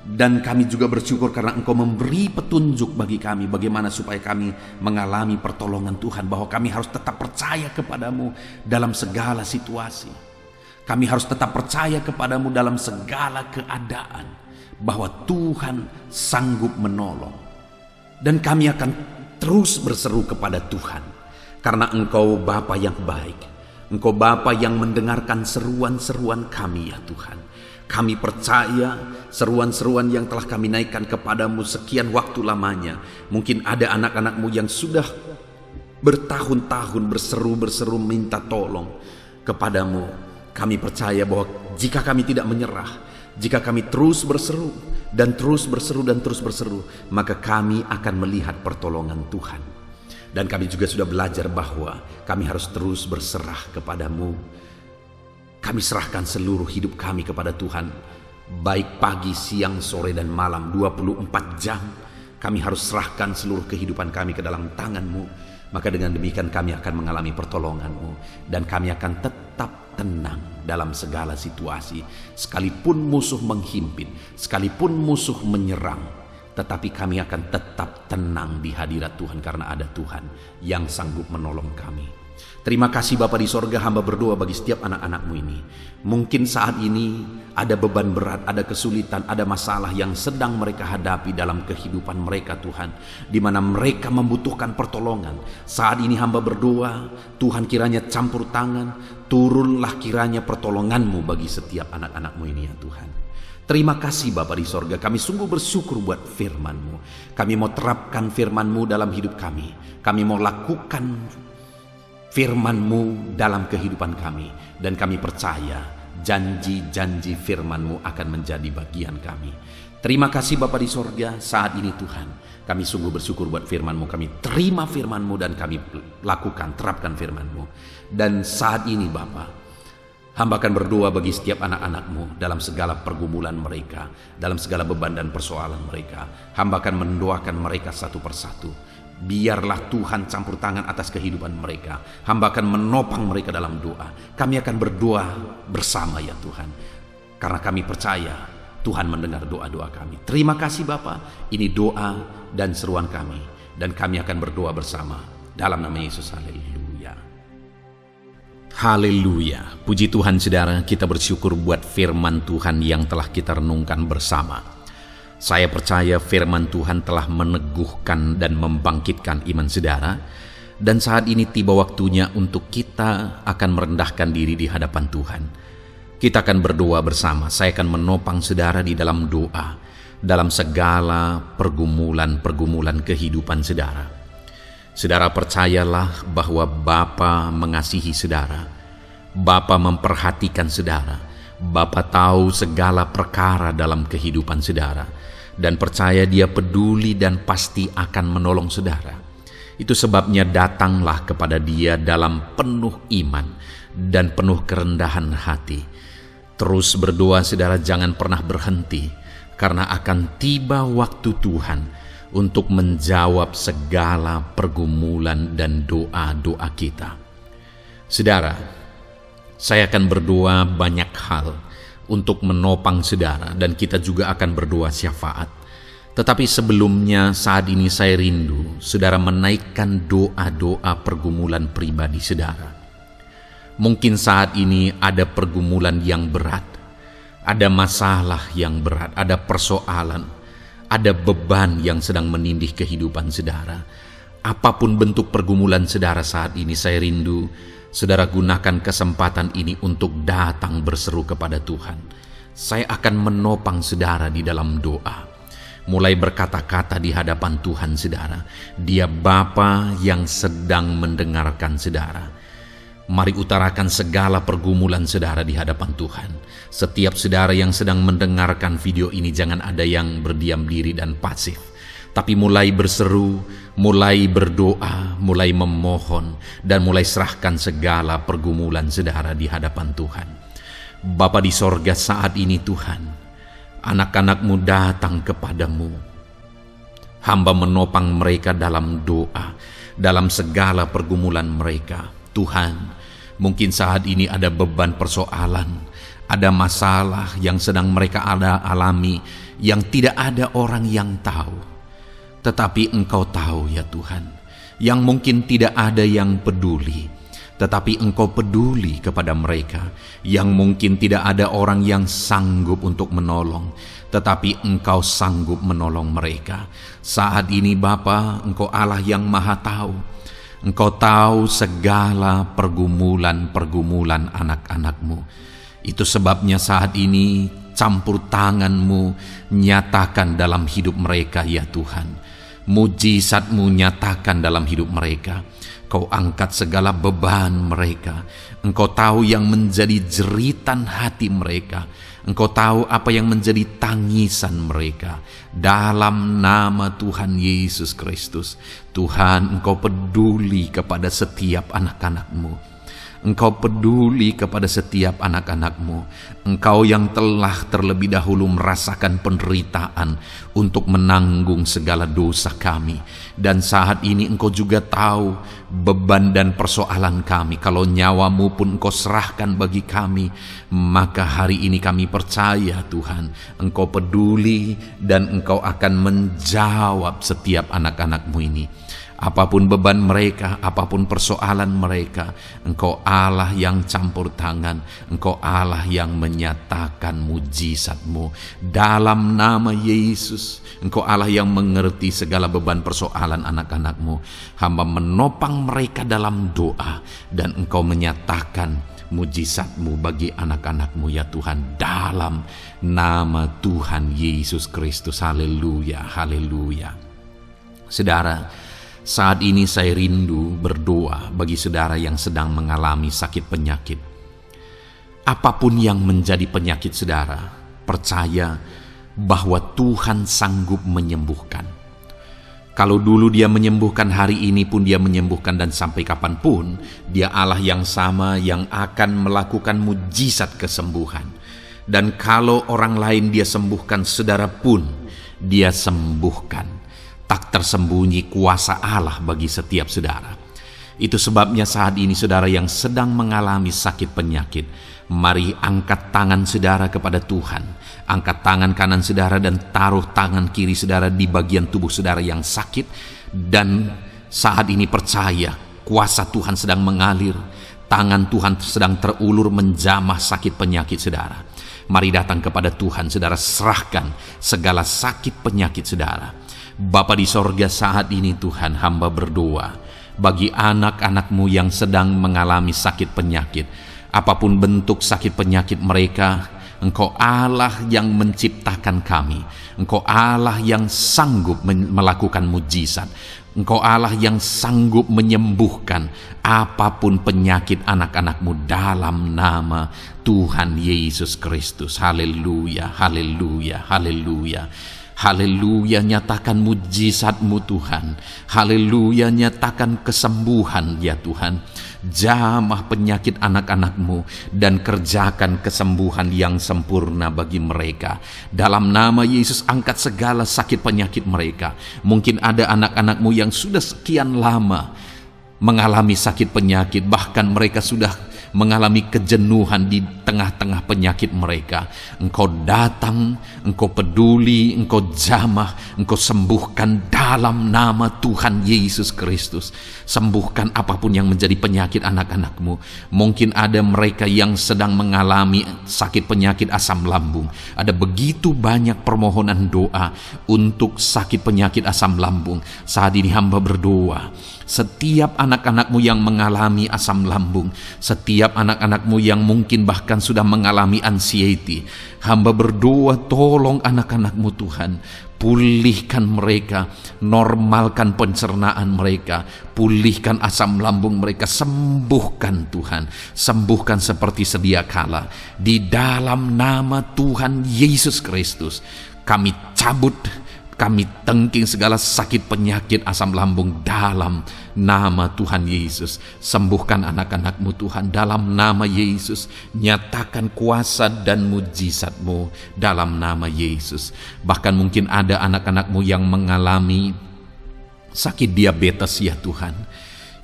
Dan kami juga bersyukur karena Engkau memberi petunjuk bagi kami bagaimana supaya kami mengalami pertolongan Tuhan. Bahwa kami harus tetap percaya kepadamu dalam segala situasi. Kami harus tetap percaya kepadamu dalam segala keadaan. Bahwa Tuhan sanggup menolong. Dan kami akan terus berseru kepada Tuhan. Karena Engkau Bapa yang baik. Engkau Bapa yang mendengarkan seruan-seruan kami ya Tuhan. Kami percaya seruan-seruan yang telah kami naikkan kepadamu sekian waktu lamanya. Mungkin ada anak-anak-Mu yang sudah bertahun-tahun berseru minta tolong kepadamu. Kami percaya bahwa jika kami tidak menyerah, jika kami terus berseru dan terus berseru dan terus berseru, maka kami akan melihat pertolongan Tuhan. Dan kami juga sudah belajar bahwa kami harus terus berserah kepadamu. Kami serahkan seluruh hidup kami kepada Tuhan. Baik pagi, siang, sore, dan malam 24 jam. Kami harus serahkan seluruh kehidupan kami ke dalam tangan-Mu. Maka dengan demikian kami akan mengalami pertolongan-Mu. Dan kami akan tetap tenang dalam segala situasi. Sekalipun musuh menghimpit, sekalipun musuh menyerang, tetapi kami akan tetap tenang di hadirat Tuhan karena ada Tuhan yang sanggup menolong kami. Terima kasih Bapa di sorga, hamba berdoa bagi setiap anak-anak-Mu ini. Mungkin saat ini ada beban berat, ada kesulitan, ada masalah yang sedang mereka hadapi dalam kehidupan mereka Tuhan, di mana mereka membutuhkan pertolongan. Saat ini hamba berdoa, Tuhan kiranya campur tangan, turunlah kiranya pertolongan-Mu bagi setiap anak-anak-Mu ini ya Tuhan. Terima kasih Bapa di sorga, kami sungguh bersyukur buat firman-Mu. Kami mau terapkan firman-Mu dalam hidup kami. Kami mau lakukan firman-Mu dalam kehidupan kami. Dan kami percaya janji-janji firman-Mu akan menjadi bagian kami. Terima kasih Bapa di sorga, saat ini Tuhan, kami sungguh bersyukur buat firman-Mu. Kami terima firman-Mu dan kami lakukan, terapkan firman-Mu. Dan saat ini Bapa, hamba akan berdoa bagi setiap anak-anak-Mu dalam segala pergumulan mereka, dalam segala beban dan persoalan mereka. Hamba akan mendoakan mereka satu persatu. Biarlah Tuhan campur tangan atas kehidupan mereka. Hamba akan menopang mereka dalam doa. Kami akan berdoa bersama ya Tuhan, karena kami percaya Tuhan mendengar doa-doa kami. Terima kasih Bapa, ini doa dan seruan kami, dan kami akan berdoa bersama dalam nama Yesus. Haleluya. Haleluya. Puji Tuhan saudara, kita bersyukur buat firman Tuhan yang telah kita renungkan bersama. Saya percaya firman Tuhan telah meneguhkan dan membangkitkan iman saudara. Dan saat ini tiba waktunya untuk kita akan merendahkan diri di hadapan Tuhan. Kita akan berdoa bersama. Saya akan menopang saudara di dalam doa, dalam segala pergumulan-pergumulan kehidupan saudara. Saudara percayalah bahwa Bapa mengasihi saudara. Bapa memperhatikan saudara. Bapa tahu segala perkara dalam kehidupan saudara. Dan percaya Dia peduli dan pasti akan menolong saudara. Itu sebabnya datanglah kepada Dia dalam penuh iman dan penuh kerendahan hati. Terus berdoa saudara, jangan pernah berhenti, karena akan tiba waktu Tuhan untuk menjawab segala pergumulan dan doa-doa kita. Saudara, saya akan berdoa banyak hal untuk menopang saudara, dan kita juga akan berdoa syafaat. Tetapi sebelumnya saat ini saya rindu saudara menaikkan doa-doa pergumulan pribadi saudara. Mungkin saat ini ada pergumulan yang berat, ada masalah yang berat, ada persoalan, ada beban yang sedang menindih kehidupan saudara. Apapun bentuk pergumulan saudara saat ini, saya rindu saudara gunakan kesempatan ini untuk datang berseru kepada Tuhan. Saya akan menopang saudara di dalam doa. Mulai berkata-kata di hadapan Tuhan saudara. Dia Bapa yang sedang mendengarkan saudara. Mari utarakan segala pergumulan saudara di hadapan Tuhan. Setiap saudara yang sedang mendengarkan video ini, jangan ada yang berdiam diri dan pasif, tapi mulai berseru, mulai berdoa, mulai memohon, dan mulai serahkan segala pergumulan saudara di hadapan Tuhan. Bapa di sorga, saat ini Tuhan, anak-anak-Mu datang kepadamu. Hamba menopang mereka dalam doa, dalam segala pergumulan mereka. Tuhan, mungkin saat ini ada beban persoalan, ada masalah yang sedang mereka alami, yang tidak ada orang yang tahu. Tetapi Engkau tahu ya Tuhan, yang mungkin tidak ada yang peduli, tetapi Engkau peduli kepada mereka. Yang mungkin tidak ada orang yang sanggup untuk menolong, tetapi Engkau sanggup menolong mereka. Saat ini Bapa, Engkau Allah yang Maha Tahu. Engkau tahu segala pergumulan-pergumulan anak-anak-Mu. Itu sebabnya saat ini campur tangan-Mu nyatakan dalam hidup mereka ya Tuhan. Mujizat-Mu nyatakan dalam hidup mereka. Kau angkat segala beban mereka. Engkau tahu yang menjadi jeritan hati mereka. Engkau tahu apa yang menjadi tangisan mereka. Dalam nama Tuhan Yesus Kristus, Tuhan, Engkau peduli kepada setiap anak-anak-Mu. Engkau peduli kepada setiap anak-anak-Mu. Engkau yang telah terlebih dahulu merasakan penderitaan untuk menanggung segala dosa kami. Dan saat ini Engkau juga tahu beban dan persoalan kami. Kalau nyawa-Mu pun Engkau serahkan bagi kami, maka hari ini kami percaya Tuhan, Engkau peduli dan Engkau akan menjawab setiap anak-anak-Mu ini. Apapun beban mereka, apapun persoalan mereka, Engkau Allah yang campur tangan, Engkau Allah yang menyatakan mujizat-Mu. Dalam nama Yesus, Engkau Allah yang mengerti segala beban persoalan anak-anak-Mu. Hamba menopang mereka dalam doa, dan Engkau menyatakan mujizat-Mu bagi anak-anak-Mu ya Tuhan, dalam nama Tuhan Yesus Kristus. Haleluya, haleluya. Saudara, saat ini saya rindu berdoa bagi saudara yang sedang mengalami sakit penyakit. Apapun yang menjadi penyakit saudara, percaya bahwa Tuhan sanggup menyembuhkan. Kalau dulu Dia menyembuhkan, hari ini pun Dia menyembuhkan, dan sampai kapanpun Dia Allah yang sama yang akan melakukan mujizat kesembuhan. Dan kalau orang lain Dia sembuhkan, saudara pun Dia sembuhkan. Tak tersembunyi kuasa Allah bagi setiap saudara. Itu sebabnya saat ini saudara yang sedang mengalami sakit penyakit, mari angkat tangan saudara kepada Tuhan. Angkat tangan kanan saudara dan taruh tangan kiri saudara di bagian tubuh saudara yang sakit. Dan saat ini percaya kuasa Tuhan sedang mengalir. Tangan Tuhan sedang terulur menjamah sakit penyakit saudara. Mari datang kepada Tuhan saudara, serahkan segala sakit penyakit saudara. Bapa di sorga, saat ini Tuhan hamba berdoa bagi anak-anak-Mu yang sedang mengalami sakit penyakit. Apapun bentuk sakit penyakit mereka, Engkau Allah yang menciptakan kami. Engkau Allah yang sanggup melakukan mujizat. Engkau Allah yang sanggup menyembuhkan apapun penyakit anak-anak-Mu dalam nama Tuhan Yesus Kristus. Haleluya, haleluya, haleluya. Haleluya, nyatakan mujizat-Mu Tuhan. Haleluya, nyatakan kesembuhan ya Tuhan. Jamah penyakit anak-anak-Mu dan kerjakan kesembuhan yang sempurna bagi mereka. Dalam nama Yesus, angkat segala sakit penyakit mereka. Mungkin ada anak-anak-Mu yang sudah sekian lama mengalami sakit penyakit, bahkan mereka sudah mengalami kejenuhan di tengah-tengah penyakit mereka. Engkau datang, Engkau peduli, Engkau jamah, Engkau sembuhkan dalam nama Tuhan Yesus Kristus. Sembuhkan apapun yang menjadi penyakit anak-anak-Mu. Mungkin ada mereka yang sedang mengalami sakit penyakit asam lambung. Ada begitu banyak permohonan doa untuk sakit penyakit asam lambung. Saat ini hamba berdoa, setiap anak-anak-Mu yang mengalami asam lambung, setiap anak-anak-Mu yang mungkin bahkan sudah mengalami anxiety, hamba berdoa, tolong anak-anak-Mu Tuhan, pulihkan mereka, normalkan pencernaan mereka, pulihkan asam lambung mereka, sembuhkan Tuhan, sembuhkan seperti sedia kala. Di dalam nama Tuhan Yesus Kristus, kami cabut, kami tengking segala sakit penyakit asam lambung dalam nama Tuhan Yesus. Sembuhkan anak-anak-Mu Tuhan dalam nama Yesus. Nyatakan kuasa dan mujizat-Mu dalam nama Yesus. Bahkan mungkin ada anak-anak-Mu yang mengalami sakit diabetes ya Tuhan,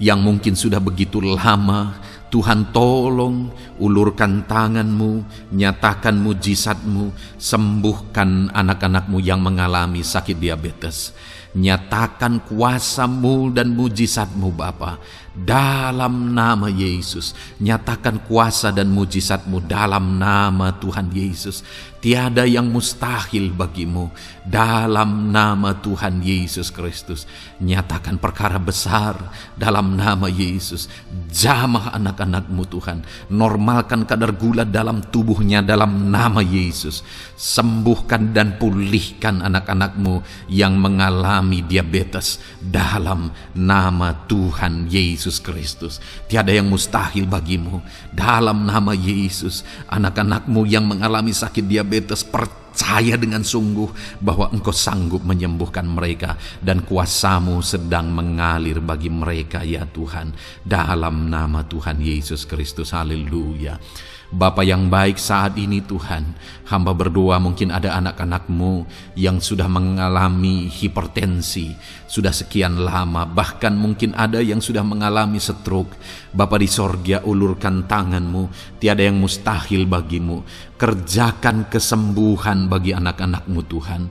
yang mungkin sudah begitu lama. Tuhan tolong ulurkan tangan-Mu, nyatakan mujizat-Mu, sembuhkan anak-anak-Mu yang mengalami sakit diabetes. Nyatakan kuasa-Mu dan mujizat-Mu Bapa dalam nama Yesus. Nyatakan kuasa dan mujizat-Mu dalam nama Tuhan Yesus. Tiada yang mustahil bagi-Mu dalam nama Tuhan Yesus Kristus. Nyatakan perkara besar dalam nama Yesus. Jamah anak-anak-Mu Tuhan. Normalkan kadar gula dalam tubuhnya dalam nama Yesus. Sembuhkan dan pulihkan anak-anak-Mu yang mengalami diabetes dalam nama Tuhan Yesus Kristus. Tiada yang mustahil bagi-Mu dalam nama Yesus. Anak-anak-Mu yang mengalami sakit diabetes, percaya dengan sungguh bahwa Engkau sanggup menyembuhkan mereka, dan kuasa-Mu sedang mengalir bagi mereka ya Tuhan, dalam nama Tuhan Yesus Kristus. Haleluya. Bapa yang baik, saat ini Tuhan, hamba berdoa mungkin ada anak-anak-Mu yang sudah mengalami hipertensi, sudah sekian lama, bahkan mungkin ada yang sudah mengalami stroke. Bapa di sorga, ulurkan tangan-Mu, tiada yang mustahil bagi-Mu. Kerjakan kesembuhan bagi anak-anak-Mu Tuhan.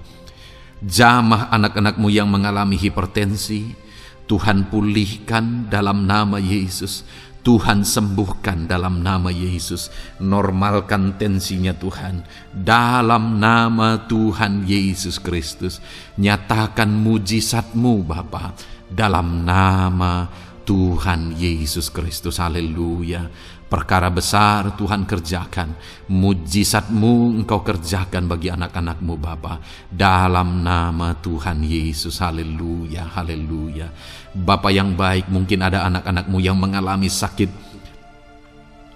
Jamah anak-anak-Mu yang mengalami hipertensi, Tuhan pulihkan dalam nama Yesus. Tuhan sembuhkan dalam nama Yesus. Normalkan tensinya Tuhan. Dalam nama Tuhan Yesus Kristus. Nyatakan mujizat-Mu Bapa. Dalam nama Tuhan Yesus Kristus. Haleluya. Perkara besar Tuhan kerjakan. Mujizat-Mu Engkau kerjakan bagi anak-anak-Mu Bapa. Dalam nama Tuhan Yesus. Haleluya, haleluya. Bapa yang baik, mungkin ada anak-anak-Mu yang mengalami sakit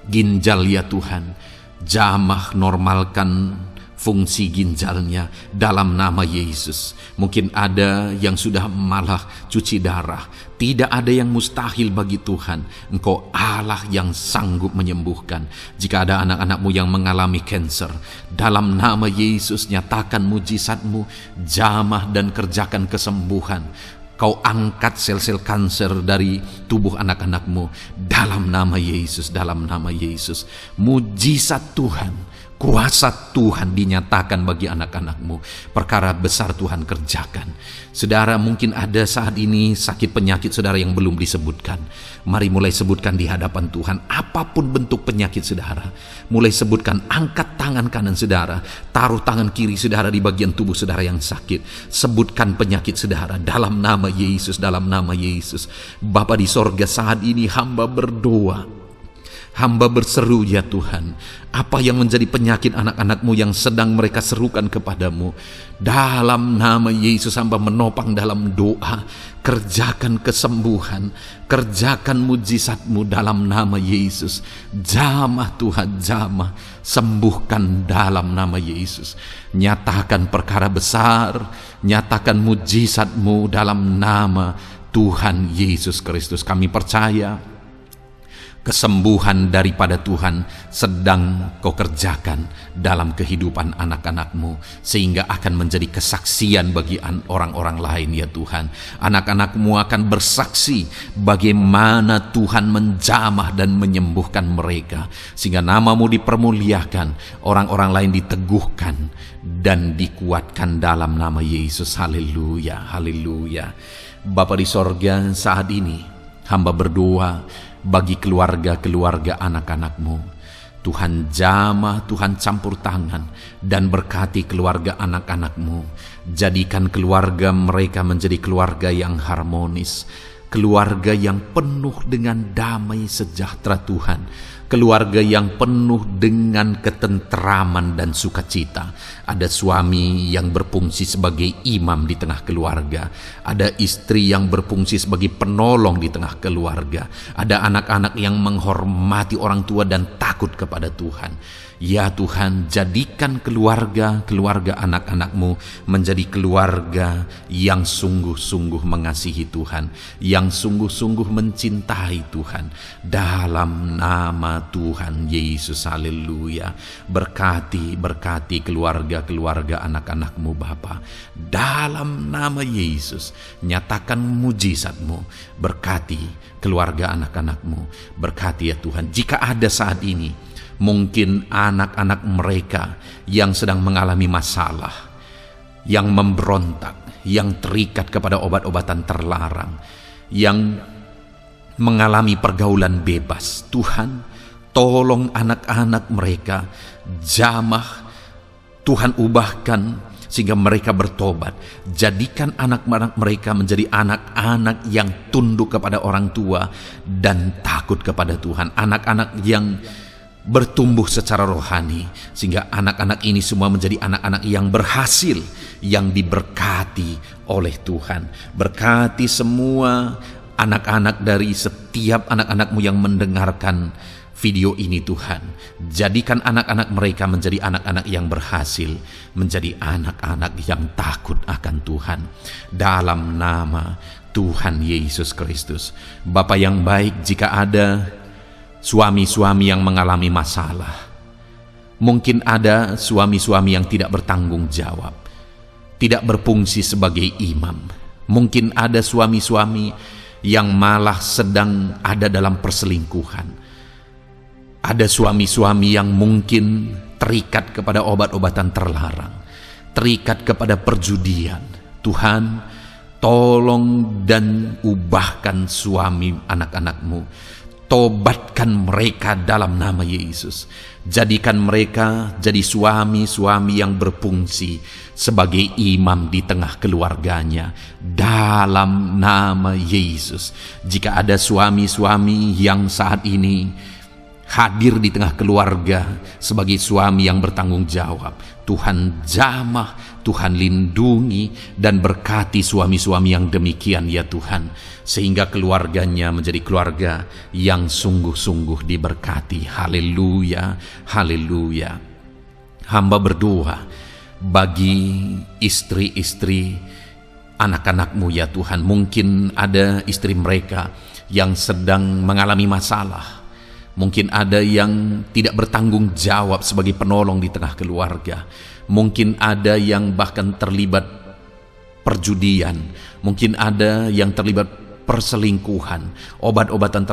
ginjal ya Tuhan. Jamah normalkan fungsi ginjalnya dalam nama Yesus. Mungkin ada yang sudah malah cuci darah. Tidak ada yang mustahil bagi Tuhan. Engkau Allah yang sanggup menyembuhkan. Jika ada anak-anak-Mu yang mengalami kanker, dalam nama Yesus nyatakan mujizat-Mu, jamah dan kerjakan kesembuhan. Kau angkat sel-sel kanker dari tubuh anak-anak-Mu dalam nama Yesus, dalam nama Yesus. Mujizat Tuhan, kuasa Tuhan dinyatakan bagi anak-anak-Mu. Perkara besar Tuhan kerjakan. Saudara, mungkin ada saat ini sakit penyakit saudara yang belum disebutkan. Mari mulai sebutkan di hadapan Tuhan. Apapun bentuk penyakit saudara, mulai sebutkan. Angkat tangan kanan saudara, taruh tangan kiri saudara di bagian tubuh saudara yang sakit. Sebutkan penyakit saudara dalam nama Yesus, dalam nama Yesus. Bapa di sorga, saat ini hamba berdoa, hamba berseru ya Tuhan, apa yang menjadi penyakit anak-anak-Mu yang sedang mereka serukan kepadamu, dalam nama Yesus hamba menopang dalam doa. Kerjakan kesembuhan, kerjakan mujizat-Mu dalam nama Yesus. Jamah Tuhan, jamah, sembuhkan dalam nama Yesus. Nyatakan perkara besar, nyatakan mujizat-Mu dalam nama Tuhan Yesus Kristus. Kami percaya kesembuhan daripada Tuhan sedang Kau kerjakan dalam kehidupan anak-anak-Mu, sehingga akan menjadi kesaksian bagi orang-orang lain ya Tuhan. Anak-anak-Mu akan bersaksi bagaimana Tuhan menjamah dan menyembuhkan mereka, sehingga nama-Mu dipermuliakan, orang-orang lain diteguhkan dan dikuatkan dalam nama Yesus. Haleluya, haleluya. Bapa di sorga, saat ini hamba berdoa bagi keluarga-keluarga anak-anak-Mu. Tuhan jamah, Tuhan campur tangan dan berkati keluarga anak-anak-Mu. Jadikan keluarga mereka menjadi keluarga yang harmonis, keluarga yang penuh dengan damai sejahtera Tuhan, keluarga yang penuh dengan ketenteraman dan sukacita. Ada suami yang berfungsi sebagai imam di tengah keluarga, ada istri yang berfungsi sebagai penolong di tengah keluarga, ada anak-anak yang menghormati orang tua dan takut kepada Tuhan. Ya Tuhan, jadikan keluarga anak-anak-Mu menjadi keluarga yang sungguh-sungguh mengasihi Tuhan, yang sungguh-sungguh mencintai Tuhan. Dalam nama Tuhan Yesus, haleluya. Berkati keluarga anak-anak-Mu Bapa. Dalam nama Yesus, nyatakan mujizat-Mu. Berkati keluarga anak-anak-Mu. Berkati ya Tuhan. Jika ada saat ini mungkin anak-anak mereka yang sedang mengalami masalah, yang memberontak, yang terikat kepada obat-obatan terlarang, yang mengalami pergaulan bebas, Tuhan, tolong anak-anak mereka, jamah, Tuhan ubahkan sehingga mereka bertobat. Jadikan anak-anak mereka menjadi anak-anak yang tunduk kepada orang tua dan takut kepada Tuhan. Anak-anak yang bertumbuh secara rohani, sehingga anak-anak ini semua menjadi anak-anak yang berhasil, yang diberkati oleh Tuhan. Berkati semua anak-anak dari setiap anak-anak-Mu yang mendengarkan video ini Tuhan. Jadikan anak-anak mereka menjadi anak-anak yang berhasil, menjadi anak-anak yang takut akan Tuhan. Dalam nama Tuhan Yesus Kristus. Bapa yang baik, jika ada suami-suami yang mengalami masalah, mungkin ada suami-suami yang tidak bertanggung jawab, tidak berfungsi sebagai imam. Mungkin ada suami-suami yang malah sedang ada dalam perselingkuhan. Ada suami-suami yang mungkin terikat kepada obat-obatan terlarang, terikat kepada perjudian. Tuhan, Tolong dan ubahkan suami anak-anakmu. Tobatkan mereka dalam nama Yesus. Jadikan mereka jadi suami-suami yang berfungsi sebagai imam di tengah keluarganya dalam nama Yesus. Jika ada suami-suami yang saat ini hadir di tengah keluarga sebagai suami yang bertanggung jawab, Tuhan jamah, Tuhan lindungi dan berkati suami-suami yang demikian ya Tuhan, sehingga keluarganya menjadi keluarga yang sungguh-sungguh diberkati. Haleluya, haleluya. Hamba berdoa bagi istri-istri anak-anakmu ya Tuhan. Mungkin ada istri mereka yang sedang mengalami masalah. Mungkin ada yang tidak bertanggung jawab sebagai penolong di tengah keluarga. Mungkin ada yang bahkan terlibat perjudian. Mungkin ada yang terlibat perselingkuhan, obat-obatan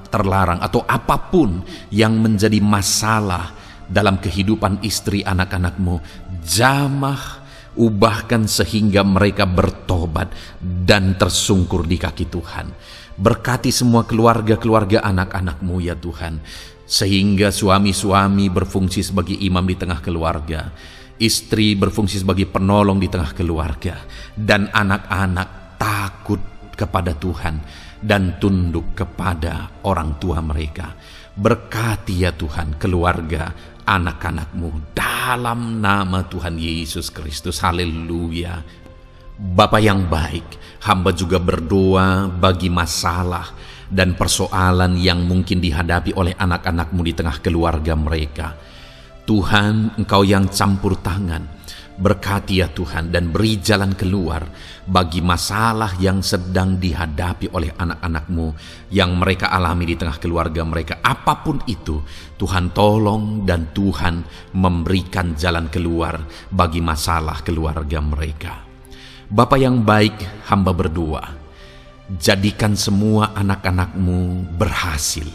terlarang, atau apapun yang menjadi masalah dalam kehidupan istri anak-anakmu. Jamah, ubahkan sehingga mereka bertobat dan tersungkur di kaki Tuhan. Berkati semua keluarga-keluarga anak-anakmu ya Tuhan, sehingga suami-suami berfungsi sebagai imam di tengah keluarga, istri berfungsi sebagai penolong di tengah keluarga, dan anak-anak takut kepada Tuhan dan tunduk kepada orang tua mereka. Berkati ya Tuhan keluarga anak-anakmu dalam nama Tuhan Yesus Kristus. Haleluya. Bapa yang baik, hamba juga berdoa bagi masalah dan persoalan yang mungkin dihadapi oleh anak-anakmu di tengah keluarga mereka. Tuhan, Engkau yang campur tangan, berkati ya Tuhan dan beri jalan keluar bagi masalah yang sedang dihadapi oleh anak-anakmu yang mereka alami di tengah keluarga mereka. Apapun itu, Tuhan tolong dan Tuhan memberikan jalan keluar bagi masalah keluarga mereka. Bapa yang baik, hamba berdoa, jadikan semua anak-anakmu berhasil.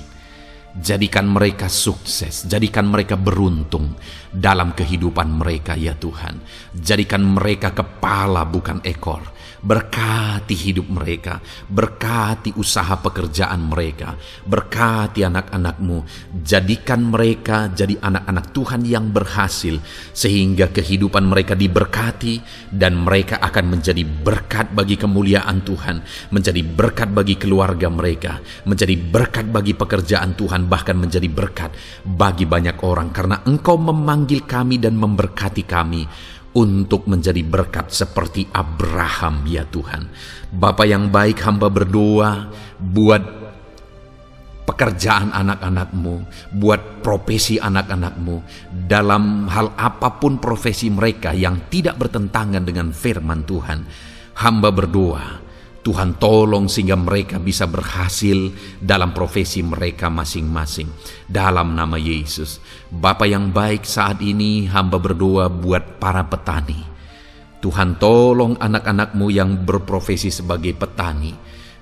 Jadikan mereka sukses, jadikan mereka beruntung dalam kehidupan mereka ya Tuhan. Jadikan mereka kepala bukan ekor. Berkati hidup mereka, berkati usaha pekerjaan mereka, berkati anak-anakmu. Jadikan mereka jadi anak-anak Tuhan yang berhasil, sehingga kehidupan mereka diberkati dan mereka akan menjadi berkat bagi kemuliaan Tuhan, menjadi berkat bagi keluarga mereka, menjadi berkat bagi pekerjaan Tuhan, bahkan menjadi berkat bagi banyak orang, karena Engkau memanggil kami dan memberkati kami untuk menjadi berkat seperti Abraham ya Tuhan. Bapa yang baik, hamba berdoa buat pekerjaan anak-anakmu, buat profesi anak-anakmu, dalam hal apapun profesi mereka yang tidak bertentangan dengan firman Tuhan. Hamba berdoa Tuhan tolong sehingga mereka bisa berhasil dalam profesi mereka masing-masing dalam nama Yesus. Bapa yang baik, saat ini hamba berdoa buat para petani. Tuhan tolong anak-anakmu yang berprofesi sebagai petani.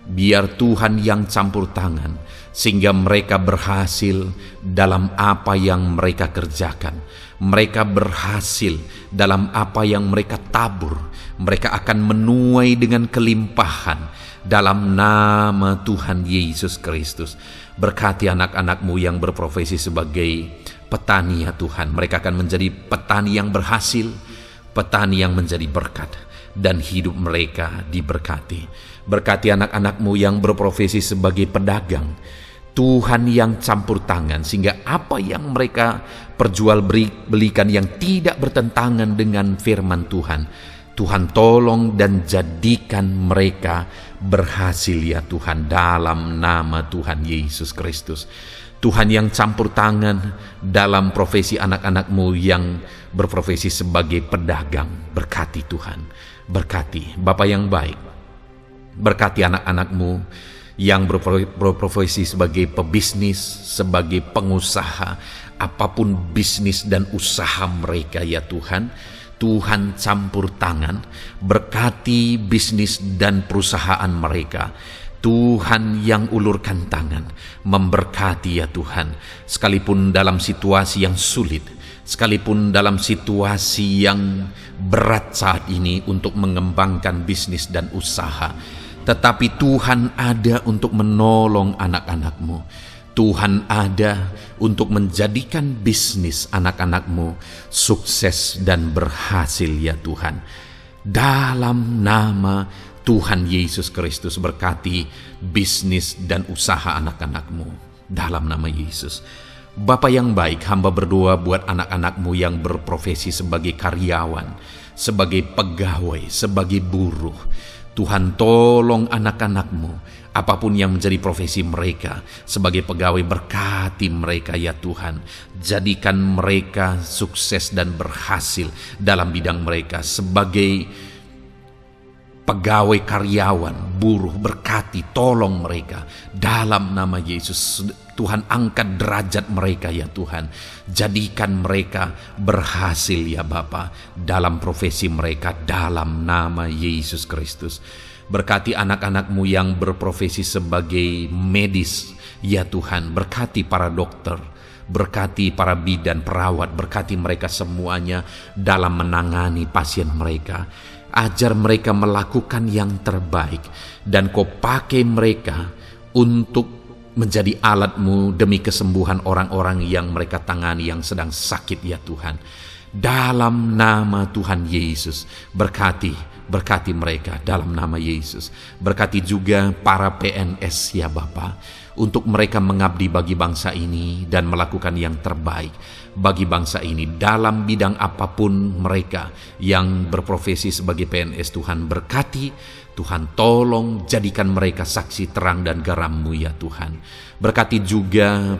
Biar Tuhan yang campur tangan sehingga mereka berhasil dalam apa yang mereka kerjakan. Mereka berhasil dalam apa yang mereka tabur. Mereka akan menuai dengan kelimpahan dalam nama Tuhan Yesus Kristus. Berkati anak-anakmu yang berprofesi sebagai petani ya Tuhan. Mereka akan menjadi petani yang berhasil, petani yang menjadi berkat, dan hidup mereka diberkati. Berkati anak-anakmu yang berprofesi sebagai pedagang. Tuhan yang campur tangan sehingga apa yang mereka perjualbelikan yang tidak bertentangan dengan firman Tuhan, Tuhan tolong dan jadikan mereka berhasil ya Tuhan dalam nama Tuhan Yesus Kristus. Tuhan yang campur tangan dalam profesi anak-anakmu yang berprofesi sebagai pedagang. Berkati Tuhan, berkati Bapa yang baik. Berkati anak-anakmu yang berprofesi sebagai pebisnis, sebagai pengusaha, apapun bisnis dan usaha mereka ya Tuhan. Tuhan campur tangan, berkati bisnis dan perusahaan mereka. Tuhan yang ulurkan tangan, memberkati ya Tuhan. Sekalipun dalam situasi yang sulit, Sekalipun dalam situasi yang berat saat ini untuk mengembangkan bisnis dan usaha, tetapi Tuhan ada untuk menolong anak-anak-Mu. Tuhan ada untuk menjadikan bisnis anak-anak-Mu sukses dan berhasil ya Tuhan. Dalam nama Tuhan Yesus Kristus, berkati bisnis dan usaha anak-anak-Mu. Dalam nama Yesus. Bapa yang baik, hamba berdoa buat anak-anak-Mu yang berprofesi sebagai karyawan, sebagai pegawai, sebagai buruh. Tuhan tolong anak-anak-Mu, apapun yang menjadi profesi mereka, sebagai pegawai berkati mereka ya Tuhan. Jadikan mereka sukses dan berhasil dalam bidang mereka. Sebagai pegawai karyawan, buruh, berkati, tolong mereka. Dalam nama Yesus, Tuhan angkat derajat mereka ya Tuhan. Jadikan mereka berhasil ya Bapa dalam profesi mereka dalam nama Yesus Kristus. Berkati anak-anak-Mu yang berprofesi sebagai medis ya Tuhan. Berkati para dokter, berkati para bidan, perawat, berkati mereka semuanya dalam menangani pasien mereka. Ajar mereka melakukan yang terbaik dan Kau pakai mereka untuk menjadi alat-Mu demi kesembuhan orang-orang yang mereka tangani yang sedang sakit ya Tuhan. Dalam nama Tuhan Yesus, berkati mereka dalam nama Yesus. Berkati juga para PNS ya Bapa, untuk mereka mengabdi bagi bangsa ini dan melakukan yang terbaik bagi bangsa ini dalam bidang apapun mereka yang berprofesi sebagai PNS. Tuhan berkati, Tuhan tolong, jadikan mereka saksi terang dan garam-Mu ya Tuhan. Berkati juga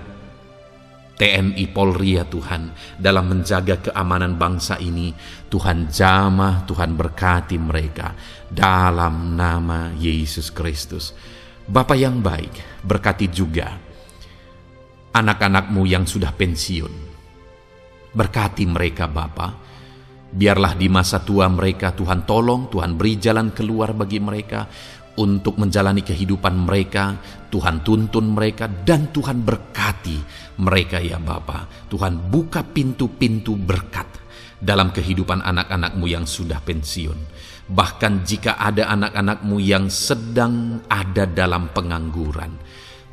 TNI Polri ya Tuhan dalam menjaga keamanan bangsa ini. Tuhan jamah, Tuhan berkati mereka dalam nama Yesus Kristus. Bapa yang baik, berkati juga anak-anak-Mu yang sudah pensiun. Berkati mereka Bapa. Biarlah di masa tua mereka Tuhan tolong, Tuhan beri jalan keluar bagi mereka untuk menjalani kehidupan mereka. Tuhan tuntun mereka dan Tuhan berkati mereka ya Bapa. Tuhan buka pintu-pintu berkat dalam kehidupan anak-anak-Mu yang sudah pensiun. Bahkan jika ada anak-anak-Mu yang sedang ada dalam pengangguran,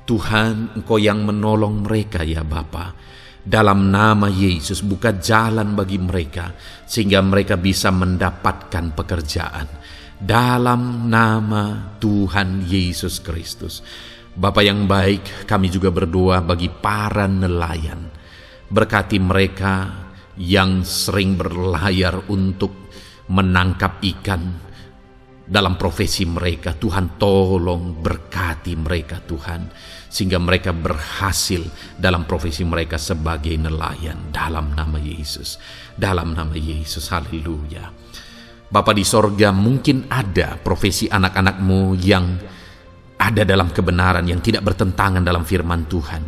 Tuhan Engkau yang menolong mereka ya Bapa. Dalam nama Yesus, buka jalan bagi mereka sehingga mereka bisa mendapatkan pekerjaan. Dalam nama Tuhan Yesus Kristus. Bapa yang baik, kami juga berdoa bagi para nelayan. Berkati mereka yang sering berlayar untuk menangkap ikan dalam profesi mereka. Tuhan tolong berkati mereka Tuhan, sehingga mereka berhasil dalam profesi mereka sebagai nelayan. Dalam nama Yesus, dalam nama Yesus, haleluya. Bapa di sorga, mungkin ada profesi anak-anak-Mu yang ada dalam kebenaran, yang tidak bertentangan dalam firman Tuhan,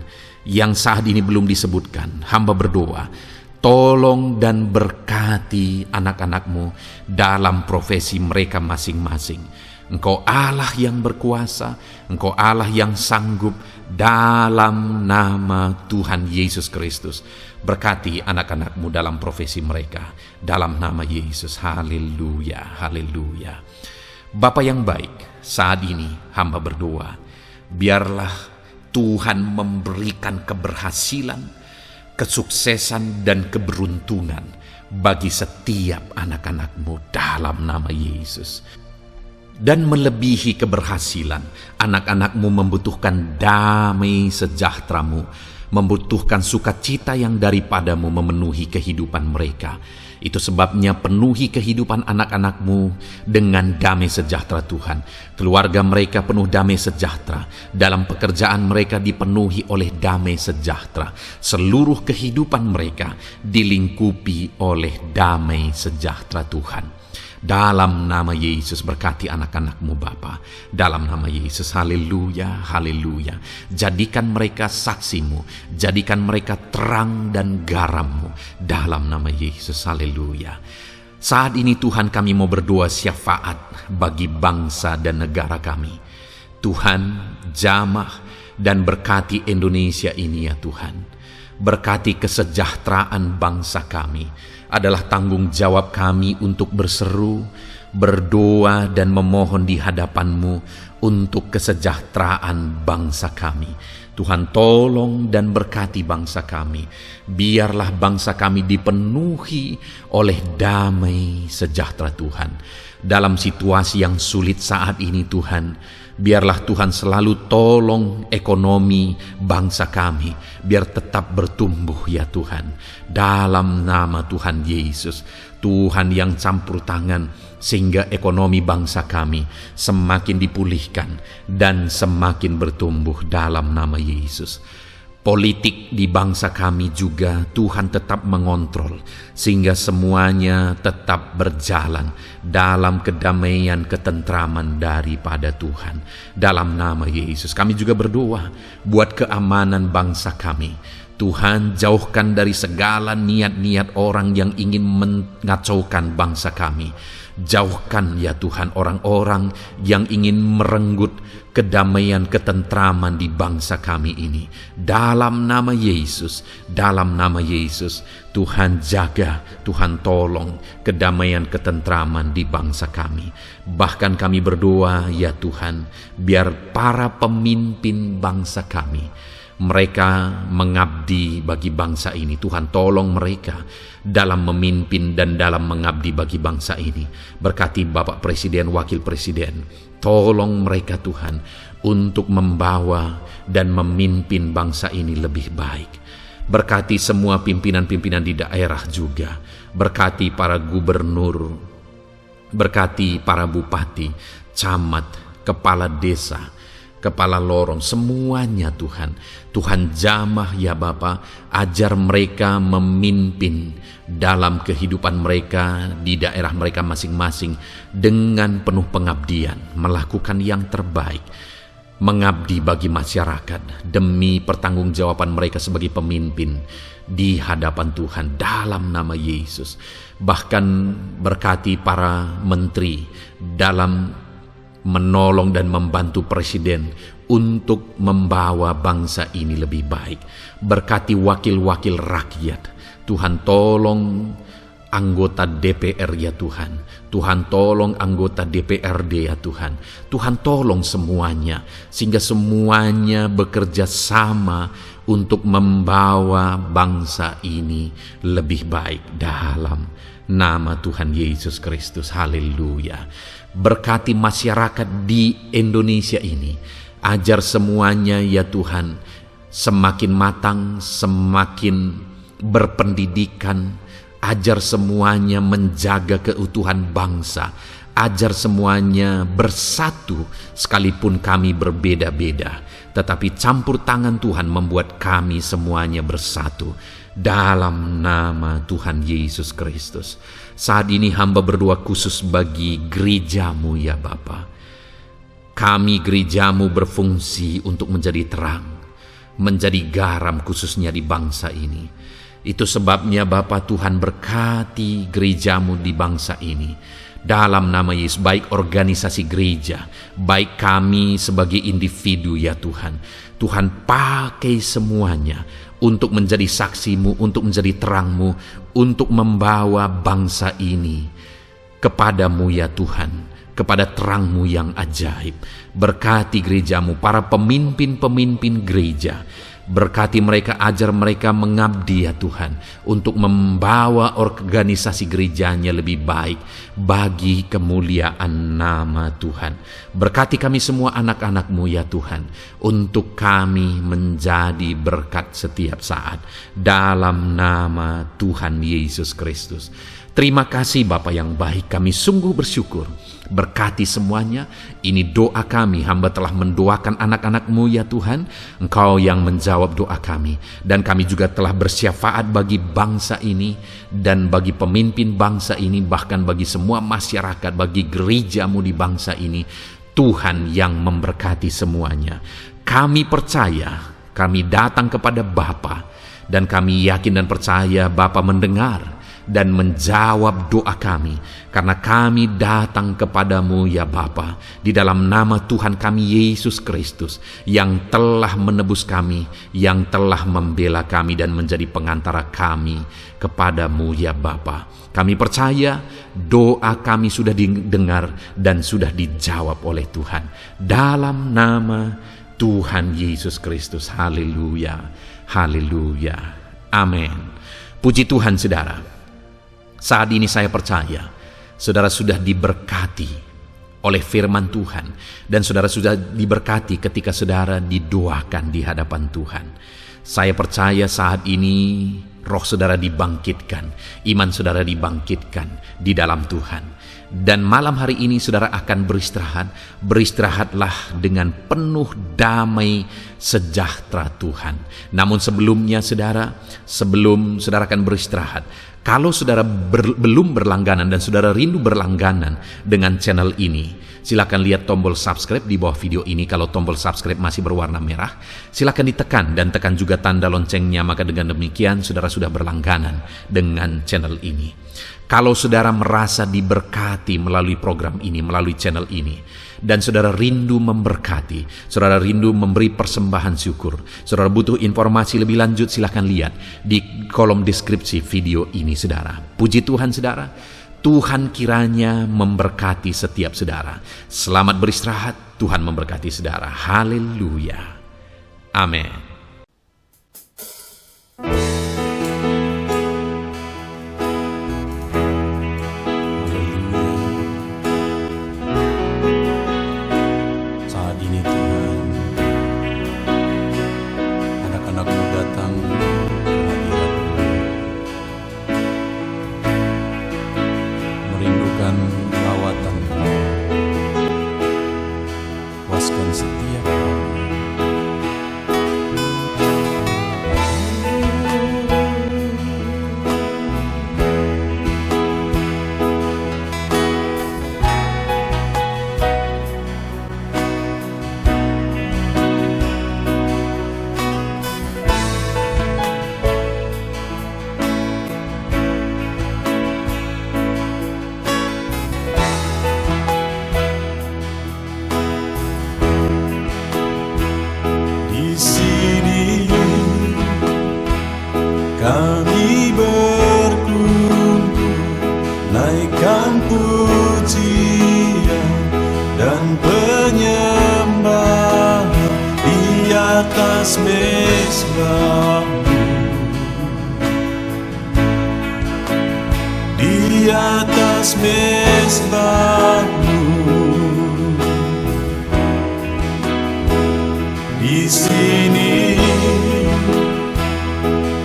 yang saat ini belum disebutkan. Hamba berdoa, tolong dan berkati anak-anak-Mu dalam profesi mereka masing-masing. Engkau Allah yang berkuasa, Engkau Allah yang sanggup. Dalam nama Tuhan Yesus Kristus, berkati anak-anak-Mu dalam profesi mereka. Dalam nama Yesus, haleluya, haleluya. Bapa yang baik, saat ini hamba berdoa, biarlah Tuhan memberikan keberhasilan, kesuksesan dan keberuntungan bagi setiap anak-anak-Mu dalam nama Yesus. Dan melebihi keberhasilan, anak-anak-Mu membutuhkan damai sejahtera-Mu, membutuhkan sukacita yang daripada-Mu memenuhi kehidupan mereka. Itu sebabnya penuhi kehidupan anak-anak-Mu dengan damai sejahtera Tuhan. Keluarga mereka penuh damai sejahtera. Dalam pekerjaan mereka dipenuhi oleh damai sejahtera. Seluruh kehidupan mereka dilingkupi oleh damai sejahtera Tuhan. Dalam nama Yesus, berkati anak-anak-Mu Bapa. Dalam nama Yesus, haleluya, haleluya. Jadikan mereka saksi-Mu, jadikan mereka terang dan garam-Mu. Dalam nama Yesus, haleluya. Saat ini Tuhan, kami mau berdoa syafaat bagi bangsa dan negara kami. Tuhan, jamah dan berkati Indonesia ini ya Tuhan. Berkati kesejahteraan bangsa kami. Adalah tanggung jawab kami untuk berseru, berdoa dan memohon di hadapan-Mu untuk kesejahteraan bangsa kami. Tuhan, tolong dan berkati bangsa kami. Biarlah bangsa kami dipenuhi oleh damai sejahtera Tuhan. Dalam situasi yang sulit saat ini Tuhan, biarlah Tuhan selalu tolong ekonomi bangsa kami, biar tetap bertumbuh ya Tuhan. Dalam nama Tuhan Yesus, Tuhan yang campur tangan, sehingga ekonomi bangsa kami semakin dipulihkan dan semakin bertumbuh dalam nama Yesus. Politik di bangsa kami juga Tuhan tetap mengontrol, sehingga semuanya tetap berjalan dalam kedamaian, ketentraman daripada Tuhan. Dalam nama Yesus kami juga berdoa buat keamanan bangsa kami. Tuhan, jauhkan dari segala niat-niat orang yang ingin mengacaukan bangsa kami. Jauhkan ya Tuhan orang-orang yang ingin merenggut kedamaian, ketentraman di bangsa kami ini. Dalam nama Yesus, dalam nama Yesus, Tuhan jaga, Tuhan tolong kedamaian, ketentraman di bangsa kami. Bahkan kami berdoa ya Tuhan, biar para pemimpin bangsa kami, mereka mengabdi bagi bangsa ini. Tuhan tolong mereka dalam memimpin dan dalam mengabdi bagi bangsa ini. Berkati Bapak Presiden, Wakil Presiden, tolong mereka Tuhan untuk membawa dan memimpin bangsa ini lebih baik. Berkati semua pimpinan-pimpinan di daerah juga. Berkati para gubernur, berkati para bupati, camat, kepala desa, kepala lorong, semuanya Tuhan. Tuhan jamah ya Bapa, ajar mereka memimpin dalam kehidupan mereka di daerah mereka masing-masing dengan penuh pengabdian, melakukan yang terbaik, mengabdi bagi masyarakat demi pertanggungjawaban mereka sebagai pemimpin di hadapan Tuhan dalam nama Yesus. Bahkan berkati para menteri dalam menolong dan membantu presiden untuk membawa bangsa ini lebih baik. Berkati wakil-wakil rakyat. Tuhan tolong anggota DPR ya Tuhan. Tuhan tolong anggota DPRD ya Tuhan. Tuhan tolong semuanya, sehingga semuanya bekerja sama untuk membawa bangsa ini lebih baik dalam nama Tuhan Yesus Kristus. Haleluya. Berkati masyarakat di Indonesia ini. Ajar semuanya ya Tuhan semakin matang, semakin berpendidikan. Ajar semuanya menjaga keutuhan bangsa. Ajar semuanya bersatu sekalipun kami berbeda-beda. Tetapi campur tangan Tuhan membuat kami semuanya bersatu. Dalam nama Tuhan Yesus Kristus. Saat ini hamba berdoa khusus bagi gerejamu ya Bapa. Kami gerejamu berfungsi untuk menjadi terang, menjadi garam khususnya di bangsa ini. Itu sebabnya Bapa Tuhan berkati gerejamu di bangsa ini. Dalam nama Yesus, baik organisasi gereja, baik kami sebagai individu ya Tuhan. Tuhan pakai semuanya untuk menjadi saksimu, untuk menjadi terangmu, untuk membawa bangsa ini kepadamu ya Tuhan, kepada terangmu yang ajaib. Berkati gerejamu, para pemimpin-pemimpin gereja. Berkati mereka, ajar mereka mengabdi ya Tuhan, untuk membawa organisasi gerejanya lebih baik bagi kemuliaan nama Tuhan. Berkati kami semua anak-anak-Mu ya Tuhan, untuk kami menjadi berkat setiap saat dalam nama Tuhan Yesus Kristus. Terima kasih Bapa yang baik, kami sungguh bersyukur. Berkati semuanya. Ini doa kami, hamba telah mendoakan anak-anak-Mu ya Tuhan. Engkau yang menjawab doa kami. Dan kami juga telah bersyafaat bagi bangsa ini dan bagi pemimpin bangsa ini, bahkan bagi semua masyarakat, bagi gereja-Mu di bangsa ini. Tuhan yang memberkati semuanya. Kami percaya, kami datang kepada Bapa, dan kami yakin dan percaya Bapa mendengar dan menjawab doa kami, karena kami datang kepadamu ya Bapa, di dalam nama Tuhan kami Yesus Kristus, yang telah menebus kami, yang telah membela kami dan menjadi pengantara kami kepadamu ya Bapa. Kami percaya doa kami sudah didengar dan sudah dijawab oleh Tuhan. Dalam nama Tuhan Yesus Kristus. Haleluya. Haleluya. Amin. Puji Tuhan saudara. Saat ini saya percaya saudara sudah diberkati oleh firman Tuhan, dan saudara sudah diberkati ketika saudara didoakan di hadapan Tuhan. Saya percaya saat ini roh saudara dibangkitkan, iman saudara dibangkitkan di dalam Tuhan. Dan malam hari ini saudara akan beristirahat. Beristirahatlah dengan penuh damai sejahtera Tuhan. Namun sebelumnya saudara, sebelum saudara akan beristirahat, kalau saudara belum berlangganan dan saudara rindu berlangganan dengan channel ini, silakan lihat tombol subscribe di bawah video ini. Kalau tombol subscribe masih berwarna merah, silakan ditekan dan tekan juga tanda loncengnya. Maka dengan demikian saudara sudah berlangganan dengan channel ini. Kalau saudara merasa diberkati melalui program ini, melalui channel ini, dan saudara rindu memberkati, saudara rindu memberi persembahan syukur, saudara butuh informasi lebih lanjut, silakan lihat di kolom deskripsi video ini saudara. Puji Tuhan saudara, Tuhan kiranya memberkati setiap saudara. Selamat beristirahat, Tuhan memberkati saudara. Haleluya. Amin. Merindukan lawatan, puaskan setiap kami. Kami berkumpul, naikkan pujian dan penyembahan di atas mezbah-Mu, di atas mezbah-Mu. Di sini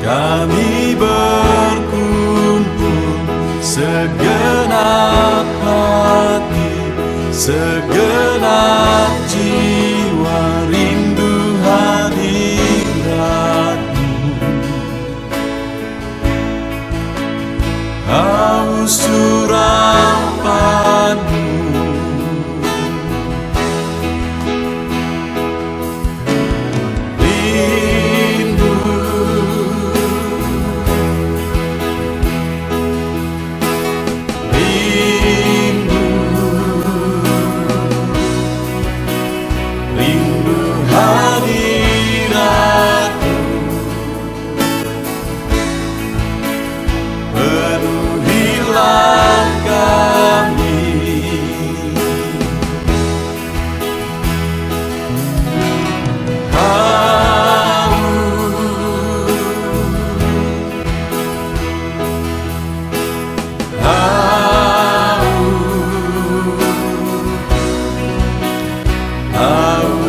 kami berkumpul, segenap hati, segenap jiwa, rindu hadirat-Mu, haus urapan-Mu.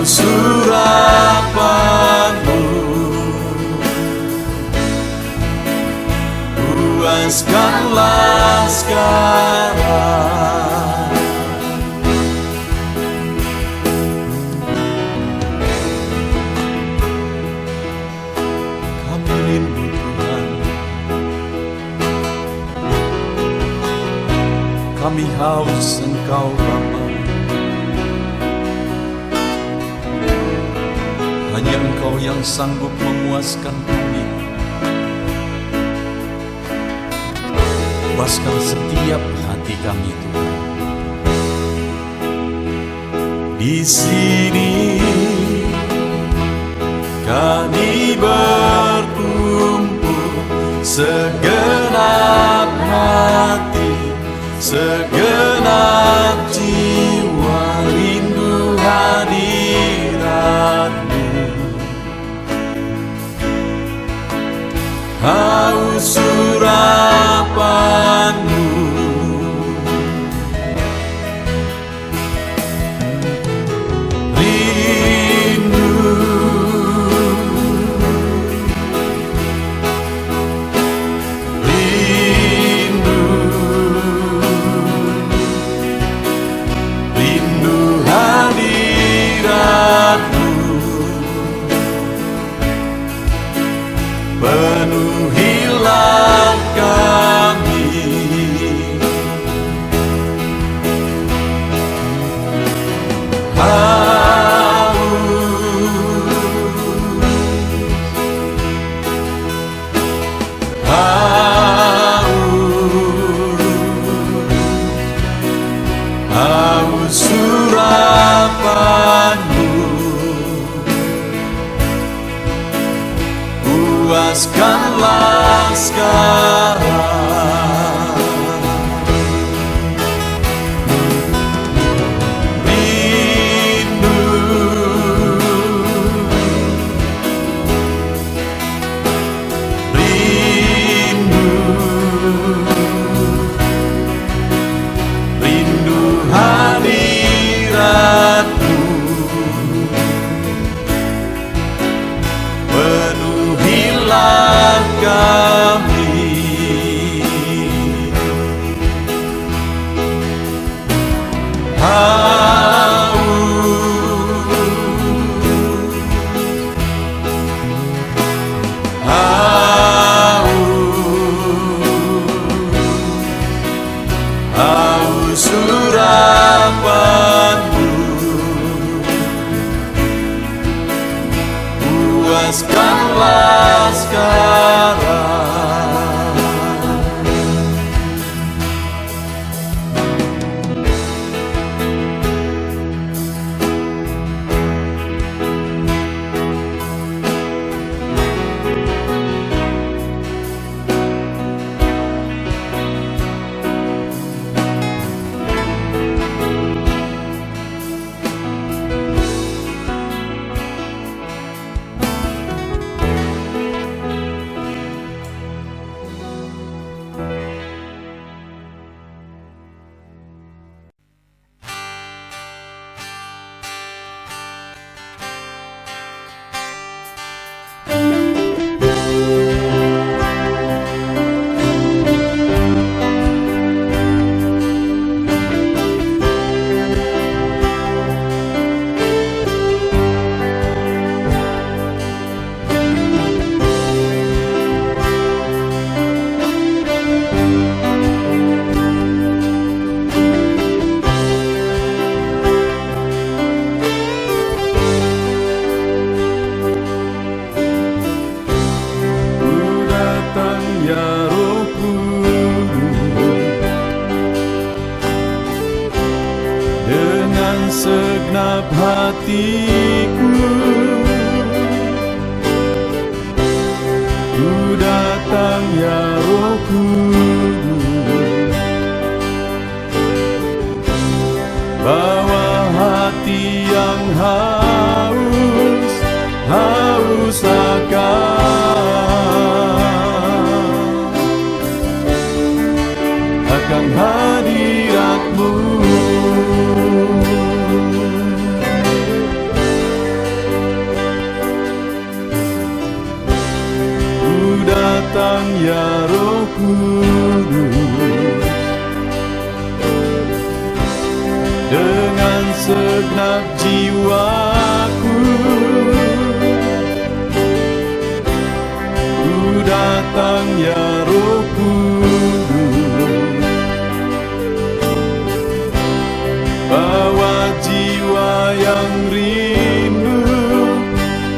Surapan-Mu, puaskanlah sekarang. Kami rindu Tuhan, kami haus Engkau Bapa. Hanya Engkau yang sanggup memuaskan kami. bebaskan setiap hati kami Tuhan. Di sini kami berkumpul, segenap hati, segenap jiwa, rindu hadirat-Mu, haus urapan-Mu. Penuhilah kami, haus urapan-Mu, puaskanlah sekarang. Rindu, rindu, rindu hadirat-Mu, penuhilah kami. Haus urapan-Mu, puaskanlah sekarang. Segenap hatiku, ku datang ya Roh Kudus, bawa hati yang haus, haus akan hadirat-Mu. Datang ya Roh Kudus, dengan segenap jiwaku, ku datang ya Roh Kudus, bawa jiwa yang rindu,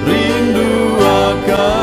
rindu akan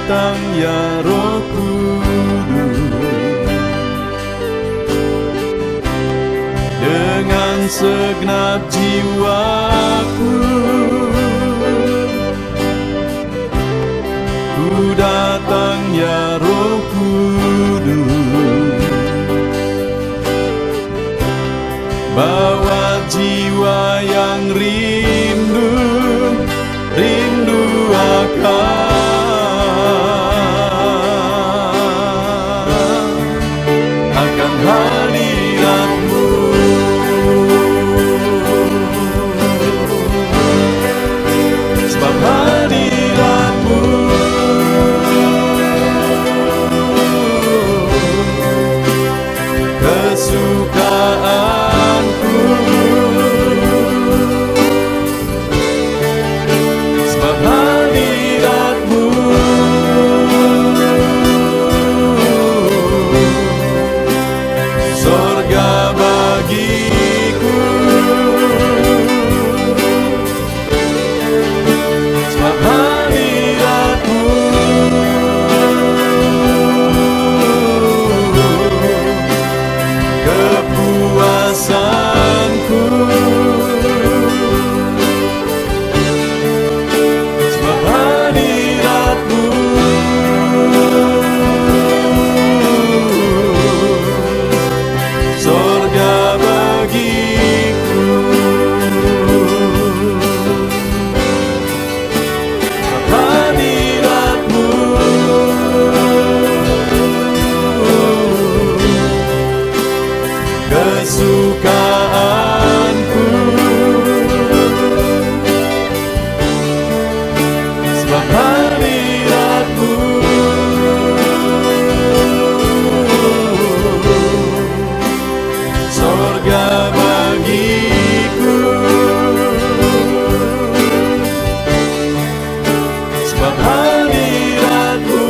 datang ya Roh Kudus, dengan segenap jiwaku ku datang ya Roh Kudus, bawa jiwa yang rindu akan hadirat-Mu. Sebab hadirat-Mu kesukaanku, sebab hadirat-Mu sorga bagiku, sebab hadirat-Mu kepuasanku, sebab hadirat-Mu sorga bagiku, sebab hadirat-Mu kesukaanku, sebab hadirat-Mu sorga bagiku, sebab hadirat-Mu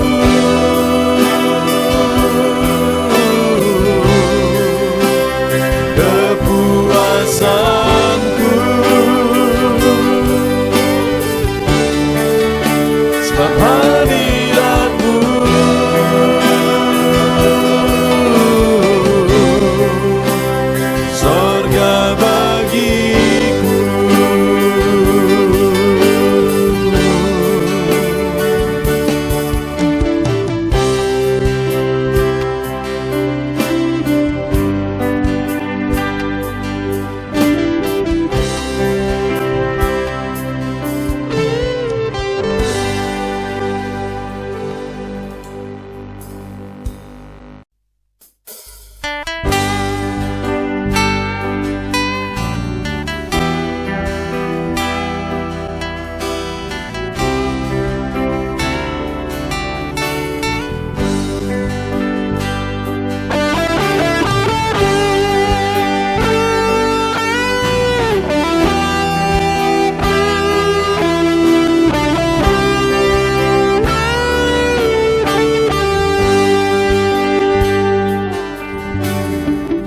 kepuasanku, sebab hadirat-Mu sorga bagiku.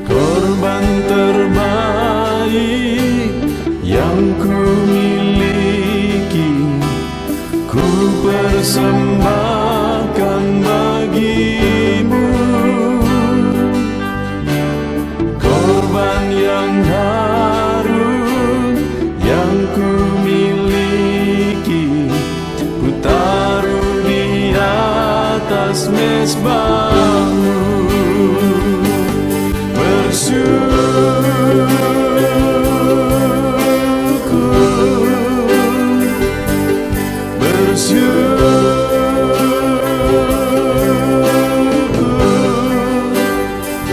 Korban terbaik yang ku miliki, ku persembahkan bagi-Mu. Korban yang harum yang ku miliki, ku taruh di atas mezbah-Mu.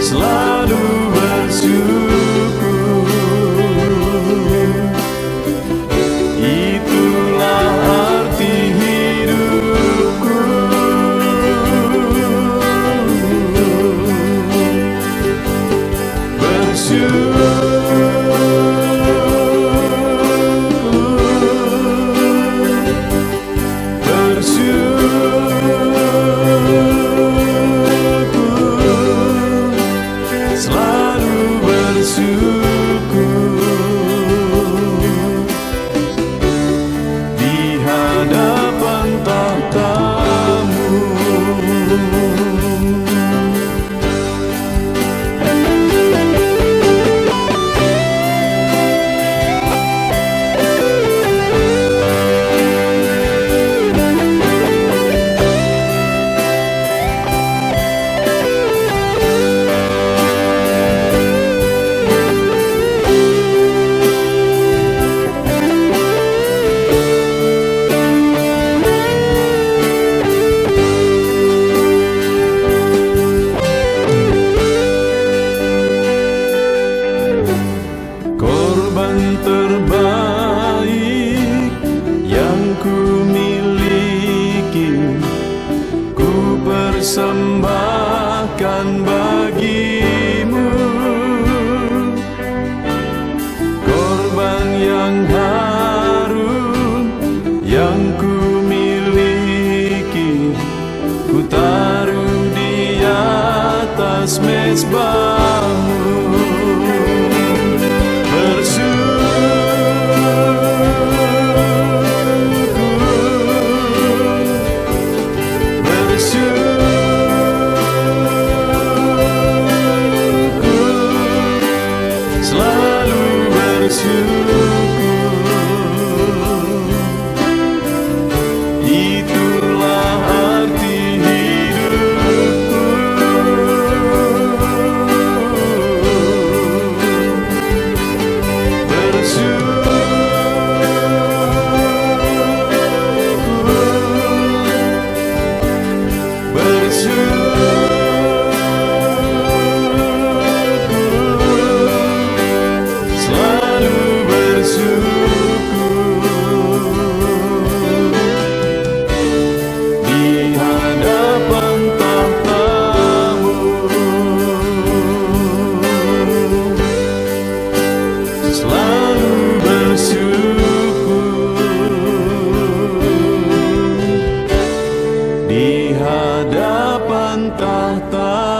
Selalu bersyukur, itulah arti hidupku. Bersyukur persembahkan bagimu, korban yang harum yang ku miliki, ku taruh di atas mezbahmu. Selalu bersyukur, itulah arti hidupku. Selalu bersyukur di hadapan tahta-Mu, selalu bersyukur di hadapan tahta